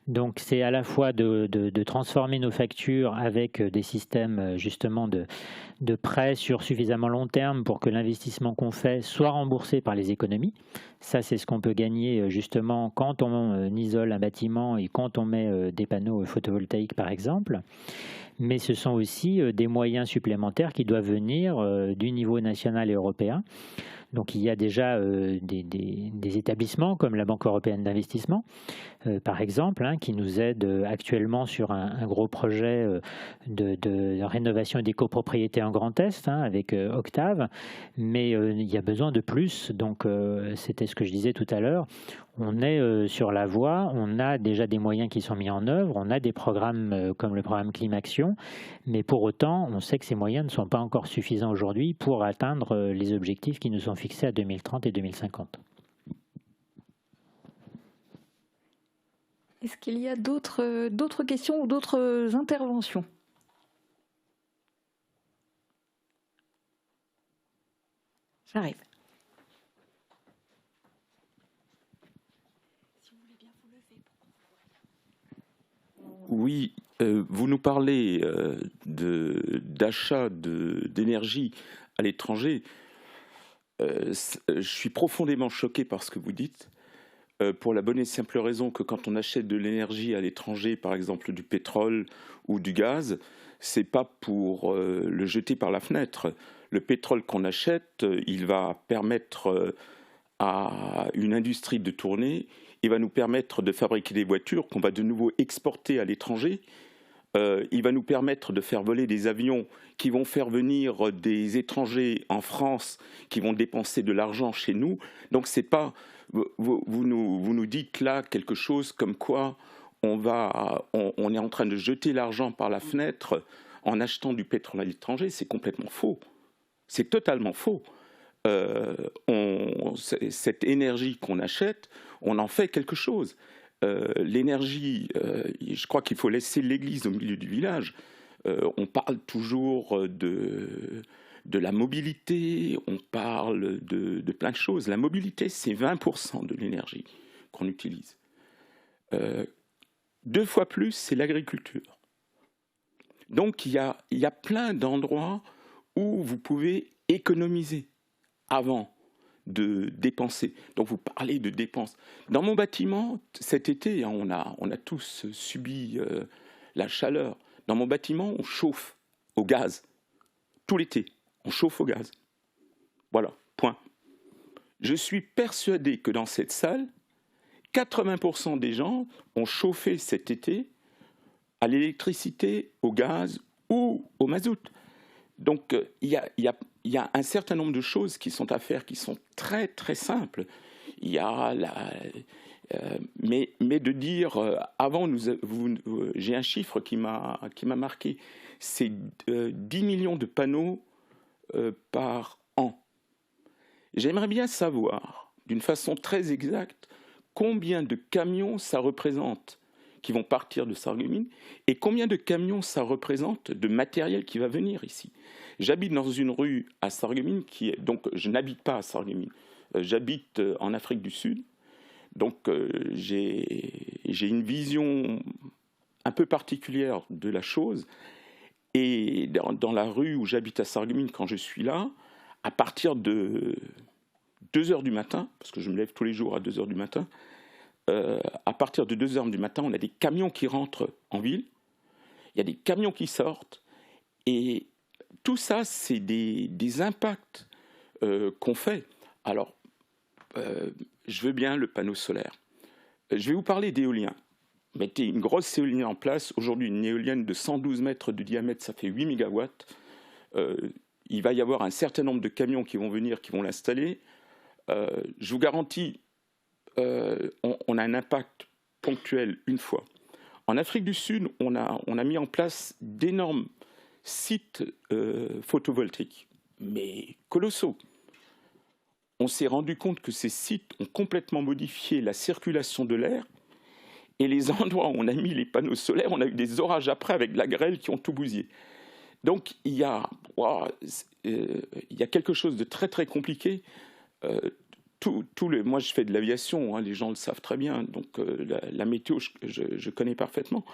Donc c'est à la fois de transformer nos factures avec des systèmes justement de prêts sur suffisamment long terme pour que l'investissement qu'on fait soit remboursé par les économies. Ça, c'est ce qu'on peut gagner justement quand on isole un bâtiment et quand on met des panneaux photovoltaïques par exemple. Mais ce sont aussi des moyens supplémentaires qui doivent venir du niveau national et européen. Donc il y a déjà des établissements comme la Banque européenne d'investissement, par exemple, qui nous aide actuellement sur un gros projet de rénovation des copropriétés en Grand Est avec Octave. Mais il y a besoin de plus. Donc c'était ce que je disais tout à l'heure. On est sur la voie, on a déjà des moyens qui sont mis en œuvre, on a des programmes comme le programme Climaction, mais pour autant, on sait que ces moyens ne sont pas encore suffisants aujourd'hui pour atteindre les objectifs qui nous sont fixés à 2030 et 2050. Est-ce qu'il y a d'autres questions ou d'autres interventions ? J'arrive. Oui, vous nous parlez d'achat d'énergie à l'étranger. Je suis profondément choqué par ce que vous dites, pour la bonne et simple raison que quand on achète de l'énergie à l'étranger, par exemple du pétrole ou du gaz, c'est pas pour le jeter par la fenêtre. Le pétrole qu'on achète, il va permettre à une industrie de tourner. Il va nous permettre de fabriquer des voitures qu'on va de nouveau exporter à l'étranger. Il va nous permettre de faire voler des avions qui vont faire venir des étrangers en France, qui vont dépenser de l'argent chez nous. Donc c'est pas, vous nous dites là quelque chose comme quoi on est en train de jeter l'argent par la fenêtre en achetant du pétrole à l'étranger. C'est complètement faux. C'est totalement faux. Cette énergie qu'on achète, on en fait quelque chose. L'énergie, je crois qu'il faut laisser l'église au milieu du village. On parle toujours de la mobilité, on parle de plein de choses. La mobilité, c'est 20% de l'énergie qu'on utilise. 2 fois plus, c'est l'agriculture. Donc il y a plein d'endroits où vous pouvez économiser avant de dépenser. Donc vous parlez de dépenses. Dans mon bâtiment, cet été, on a tous subi la chaleur. Dans mon bâtiment, on chauffe au gaz. Tout l'été, on chauffe au gaz. Voilà, point. Je suis persuadé que dans cette salle, 80% des gens ont chauffé cet été à l'électricité, au gaz ou au mazout. Donc il y a un certain nombre de choses qui sont à faire, qui sont très très simples. Il y a mais de dire avant, j'ai un chiffre qui m'a marqué, c'est 10 millions de panneaux par an. J'aimerais bien savoir, d'une façon très exacte, combien de camions ça représente qui vont partir de Sarreguemines et combien de camions ça représente de matériel qui va venir ici. J'habite dans une rue à Sarreguemines donc je n'habite pas à Sarreguemines, j'habite en Afrique du Sud, donc j'ai une vision un peu particulière de la chose. Et dans la rue où j'habite à Sarreguemines, quand je suis là, à partir de 2h du matin, parce que je me lève tous les jours à 2h du matin, à partir de 2h du matin, on a des camions qui rentrent en ville, il y a des camions qui sortent, et tout ça, c'est des impacts qu'on fait. Alors, je veux bien le panneau solaire. Je vais vous parler d'éolien. mettez une grosse éolienne en place. Aujourd'hui, une éolienne de 112 mètres de diamètre, ça fait 8 mégawatts. Il va y avoir un certain nombre de camions qui vont venir, qui vont l'installer. Je vous garantis, on a un impact ponctuel une fois. En Afrique du Sud, on a mis en place d'énormes sites photovoltaïques, mais colossaux. On s'est rendu compte que ces sites ont complètement modifié la circulation de l'air, et les endroits où on a mis les panneaux solaires, on a eu des orages après avec de la grêle qui ont tout bousillé. Donc il y a quelque chose de très très compliqué. Moi je fais de l'aviation, hein, les gens le savent très bien, donc la météo je connais parfaitement.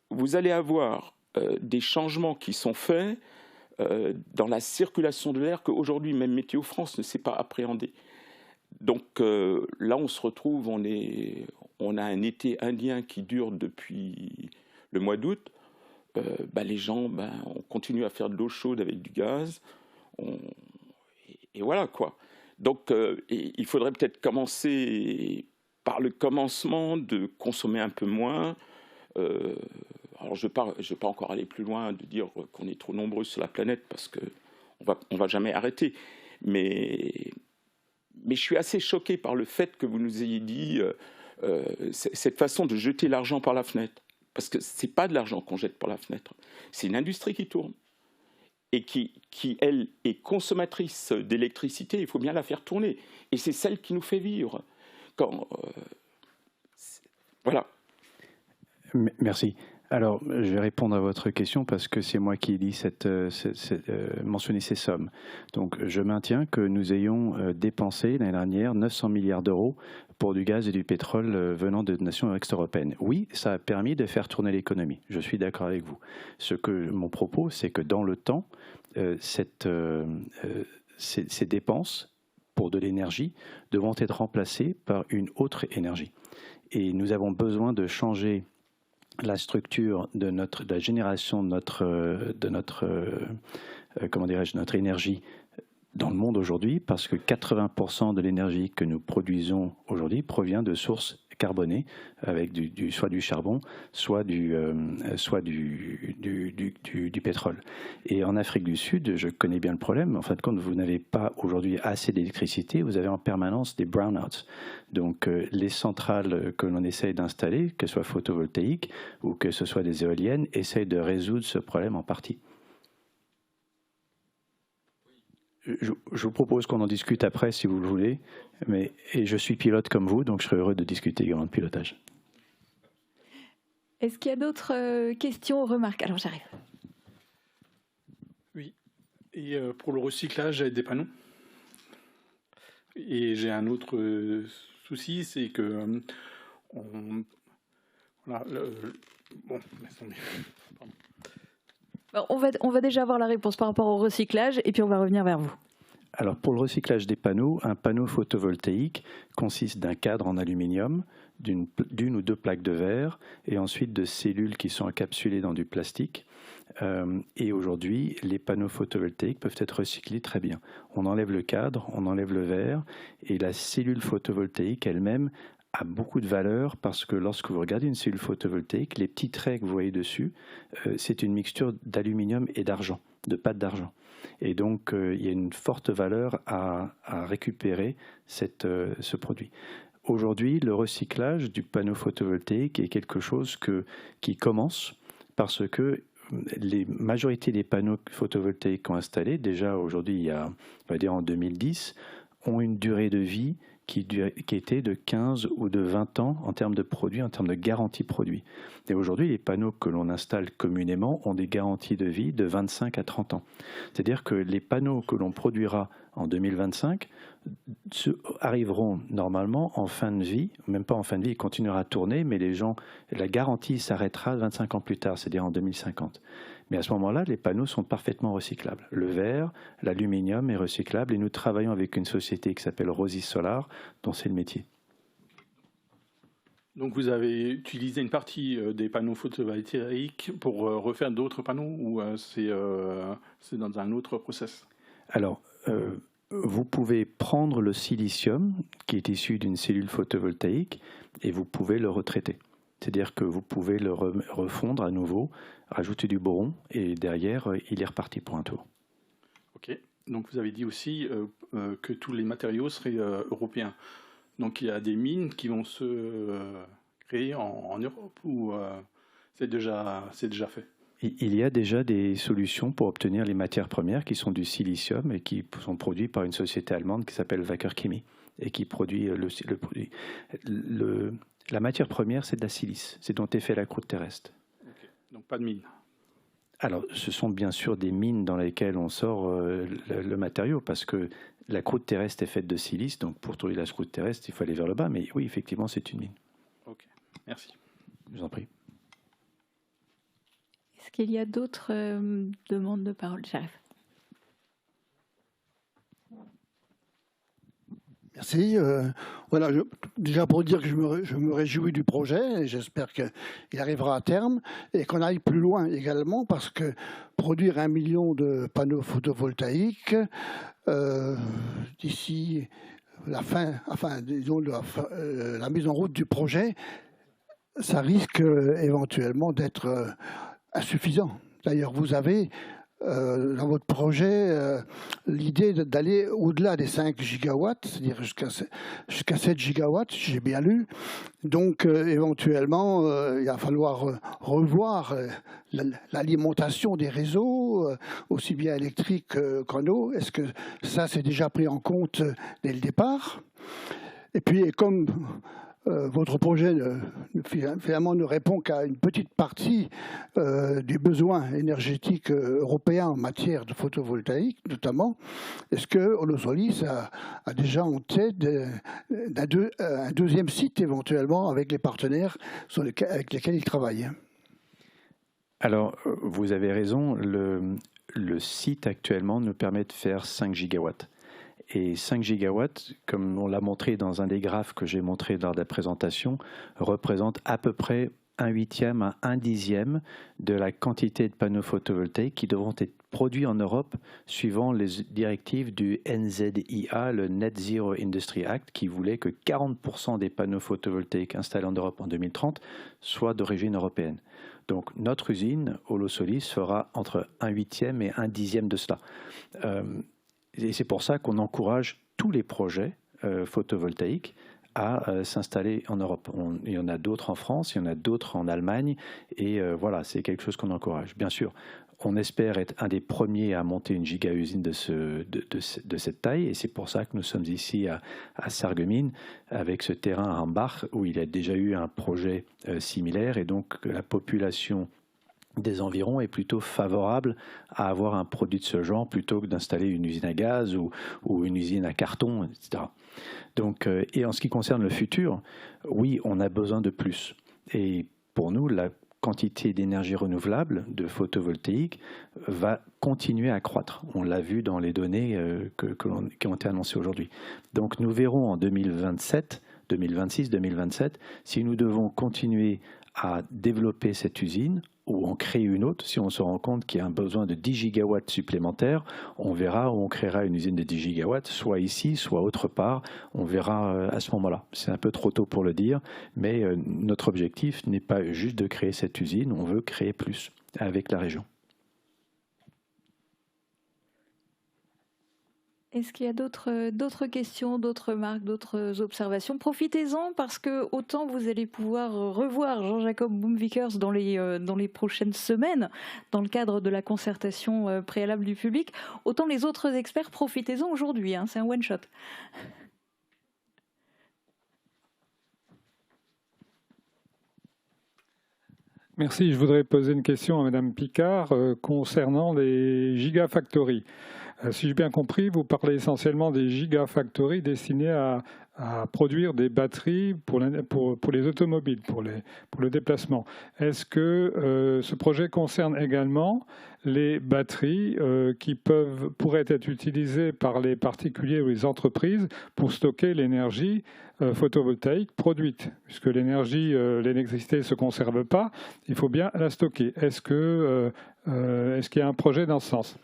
Vous allez avoir des changements qui sont faits dans la circulation de l'air qu'aujourd'hui même Météo France ne sait pas appréhender. Donc là on se retrouve, on a un été indien qui dure depuis le mois d'août. Les gens, on continue à faire de l'eau chaude avec du gaz, et voilà quoi. Donc il faudrait peut-être commencer par le commencement de consommer un peu moins. Alors je vais pas encore aller plus loin de dire qu'on est trop nombreux sur la planète parce qu'on va jamais arrêter. Mais je suis assez choqué par le fait que vous nous ayez dit cette façon de jeter l'argent par la fenêtre. Parce que ce n'est pas de l'argent qu'on jette par la fenêtre, c'est une industrie qui tourne et qui, elle, est consommatrice d'électricité, il faut bien la faire tourner. Et c'est celle qui nous fait vivre. Voilà. Merci. Alors, je vais répondre à votre question parce que c'est moi qui ai dit mentionné ces sommes. Donc, je maintiens que nous ayons dépensé l'année dernière 900 milliards d'euros pour du gaz et du pétrole venant de nations extra-européennes. Oui, ça a permis de faire tourner l'économie. Je suis d'accord avec vous. Mon propos, c'est que dans le temps, ces dépenses pour de l'énergie devront être remplacées par une autre énergie. Et nous avons besoin de changer la structure de la génération de notre énergie dans le monde aujourd'hui, parce que 80% de l'énergie que nous produisons aujourd'hui provient de sources carbonées, avec soit du charbon, soit du pétrole. Et en Afrique du Sud, je connais bien le problème. En fin de compte, vous n'avez pas aujourd'hui assez d'électricité, vous avez en permanence des brownouts. Donc les centrales que l'on essaye d'installer, que ce soit photovoltaïques ou que ce soit des éoliennes, essayent de résoudre ce problème en partie. Je vous propose qu'on en discute après, si vous le voulez. Et je suis pilote comme vous, donc je serais heureux de discuter également de pilotage. Est-ce qu'il y a d'autres questions ou remarques? Alors, j'arrive. Oui. Et pour le recyclage des panneaux. Et j'ai un autre souci, c'est que... voilà, bon, attendez. Pardon. On va déjà avoir la réponse par rapport au recyclage et puis on va revenir vers vous. Alors pour le recyclage des panneaux, un panneau photovoltaïque consiste d'un cadre en aluminium, d'une ou deux plaques de verre et ensuite de cellules qui sont encapsulées dans du plastique. Et aujourd'hui, les panneaux photovoltaïques peuvent être recyclés très bien. On enlève le cadre, on enlève le verre et la cellule photovoltaïque elle-même a beaucoup de valeur parce que lorsque vous regardez une cellule photovoltaïque, les petits traits que vous voyez dessus, c'est une mixture d'aluminium et d'argent, de pâte d'argent. Et donc, il y a une forte valeur à récupérer ce produit. Aujourd'hui, le recyclage du panneau photovoltaïque est quelque chose qui commence parce que les majorités des panneaux photovoltaïques qu'on a installés, déjà aujourd'hui, on va dire en 2010, ont une durée de vie qui était de 15 ou de 20 ans en termes de produits, en termes de garantie produit. Et aujourd'hui, les panneaux que l'on installe communément ont des garanties de vie de 25 à 30 ans. C'est-à-dire que les panneaux que l'on produira en 2025 arriveront normalement en fin de vie, même pas en fin de vie, ils continueront à tourner, mais la garantie s'arrêtera 25 ans plus tard, c'est-à-dire en 2050. Mais à ce moment-là, les panneaux sont parfaitement recyclables. Le verre, l'aluminium est recyclable et nous travaillons avec une société qui s'appelle Rosis Solar, dont c'est le métier. Donc vous avez utilisé une partie des panneaux photovoltaïques pour refaire d'autres panneaux ou c'est dans un autre process? Alors, vous pouvez prendre le silicium qui est issu d'une cellule photovoltaïque et vous pouvez le retraiter. C'est-à-dire que vous pouvez le refondre à nouveau, rajouter du boron, et derrière, il est reparti pour un tour. Ok. Donc vous avez dit aussi que tous les matériaux seraient européens. Donc il y a des mines qui vont se créer en Europe ou c'est déjà fait? Il y a déjà des solutions pour obtenir les matières premières qui sont du silicium et qui sont produites par une société allemande qui s'appelle Wacker Chemie et qui produit le produit. La matière première, c'est de la silice. C'est dont est fait la croûte terrestre. Okay. Donc pas de mine. Alors, ce sont bien sûr des mines dans lesquelles on sort le matériau parce que la croûte terrestre est faite de silice. Donc, pour trouver la croûte terrestre, il faut aller vers le bas. Mais oui, effectivement, c'est une mine. Ok, merci. Je vous en prie. Est-ce qu'il y a d'autres demandes de parole? J'arrive. Merci. Voilà, déjà pour dire que je me réjouis du projet et j'espère qu'il arrivera à terme et qu'on aille plus loin également parce que produire 1 million de panneaux photovoltaïques d'ici la fin, enfin disons la mise en route du projet, ça risque éventuellement d'être insuffisant. D'ailleurs, vous avez dans votre projet l'idée d'aller au-delà des 5 gigawatts, c'est-à-dire jusqu'à 7 gigawatts, si j'ai bien lu. Donc, éventuellement, il va falloir revoir l'alimentation des réseaux, aussi bien électriques qu'en eau. Est-ce que ça, c'est déjà pris en compte dès le départ? Et puis, comme votre projet finalement ne répond qu'à une petite partie du besoin énergétique européen en matière de photovoltaïque, notamment. Est-ce que Holosolis a déjà en tête un deuxième site éventuellement avec les partenaires avec lesquels il travaille? Alors, vous avez raison, le site actuellement nous permet de faire 5 gigawatts. Et 5 gigawatts, comme on l'a montré dans un des graphes que j'ai montré lors de la présentation, représente à peu près 1/8 à 1/10 de la quantité de panneaux photovoltaïques qui devront être produits en Europe suivant les directives du NZIA, le Net Zero Industry Act, qui voulait que 40% des panneaux photovoltaïques installés en Europe en 2030 soient d'origine européenne. Donc notre usine, Holosolis, fera entre 1/8 et 1/10 de cela. Et c'est pour ça qu'on encourage tous les projets photovoltaïques à s'installer en Europe. Il y en a d'autres en France, il y en a d'autres en Allemagne, et voilà, c'est quelque chose qu'on encourage. Bien sûr, on espère être un des premiers à monter une giga-usine de cette taille, et c'est pour ça que nous sommes ici à Sarreguemines, avec ce terrain à Hambach, où il y a déjà eu un projet similaire, et donc la population des environs est plutôt favorable à avoir un produit de ce genre plutôt que d'installer une usine à gaz ou une usine à carton, etc. Donc, et en ce qui concerne le futur, oui, on a besoin de plus. Et pour nous, la quantité d'énergie renouvelable, de photovoltaïque, va continuer à croître. On l'a vu dans les données qui ont été annoncées aujourd'hui. Donc nous verrons en 2027, 2026, 2027, si nous devons continuer à développer cette usine ou en créer une autre. Si on se rend compte qu'il y a un besoin de 10 gigawatts supplémentaires, on verra où on créera une usine de 10 gigawatts, soit ici, soit autre part. On verra à ce moment-là. C'est un peu trop tôt pour le dire, mais notre objectif n'est pas juste de créer cette usine, on veut créer plus avec la région. Est-ce qu'il y a d'autres questions, d'autres remarques, d'autres observations? Profitez-en parce que autant vous allez pouvoir revoir Jean-Jacob Boomvikers dans les prochaines semaines dans le cadre de la concertation préalable du public, autant les autres experts, profitez-en aujourd'hui, hein, c'est un one-shot. Merci, je voudrais poser une question à Madame Picard concernant les gigafactories. Si j'ai bien compris, vous parlez essentiellement des gigafactories destinées à produire des batteries pour les automobiles, pour le déplacement. Est-ce que ce projet concerne également les batteries qui pourraient être utilisées par les particuliers ou les entreprises pour stocker l'énergie photovoltaïque produite? Puisque l'électricité ne se conserve pas, il faut bien la stocker. Est-ce qu'il y a un projet dans ce sens?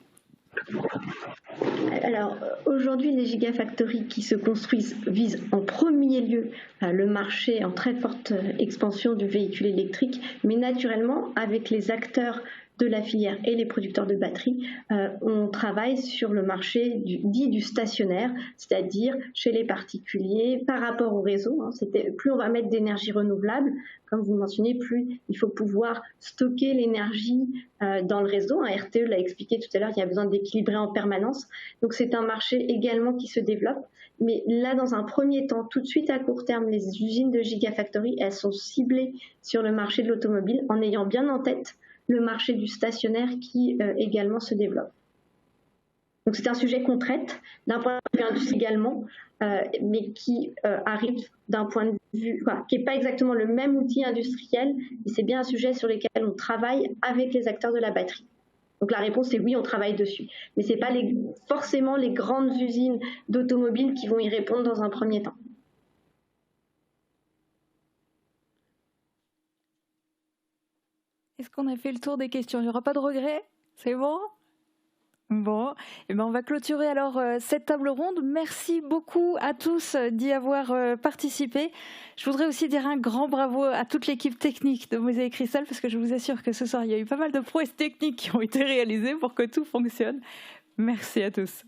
Alors aujourd'hui, les gigafactories qui se construisent visent en premier lieu le marché en très forte expansion du véhicule électrique, mais naturellement avec les acteurs de la filière et les producteurs de batteries, on travaille sur le marché dit du stationnaire, c'est-à-dire chez les particuliers par rapport au réseau. Plus on va mettre d'énergie renouvelable, comme vous mentionnez, plus il faut pouvoir stocker l'énergie dans le réseau. RTE l'a expliqué tout à l'heure, il y a besoin d'équilibrer en permanence. Donc c'est un marché également qui se développe. Mais là, dans un premier temps, tout de suite à court terme, les usines de Gigafactory, elles sont ciblées sur le marché de l'automobile en ayant bien en tête le marché du stationnaire qui également se développe. Donc c'est un sujet qu'on traite d'un point de vue industriel également, mais qui arrive d'un point de vue, qui n'est pas exactement le même outil industriel, mais c'est bien un sujet sur lequel on travaille avec les acteurs de la batterie. Donc la réponse est oui, on travaille dessus. Mais ce n'est pas forcément les grandes usines d'automobiles qui vont y répondre dans un premier temps. Est-ce qu'on a fait le tour des questions? Il n'y aura pas de regrets? C'est bon? Bon, eh ben on va clôturer alors cette table ronde. Merci beaucoup à tous d'y avoir participé. Je voudrais aussi dire un grand bravo à toute l'équipe technique de Musée Cristal, parce que je vous assure que ce soir, il y a eu pas mal de prouesses techniques qui ont été réalisées pour que tout fonctionne. Merci à tous.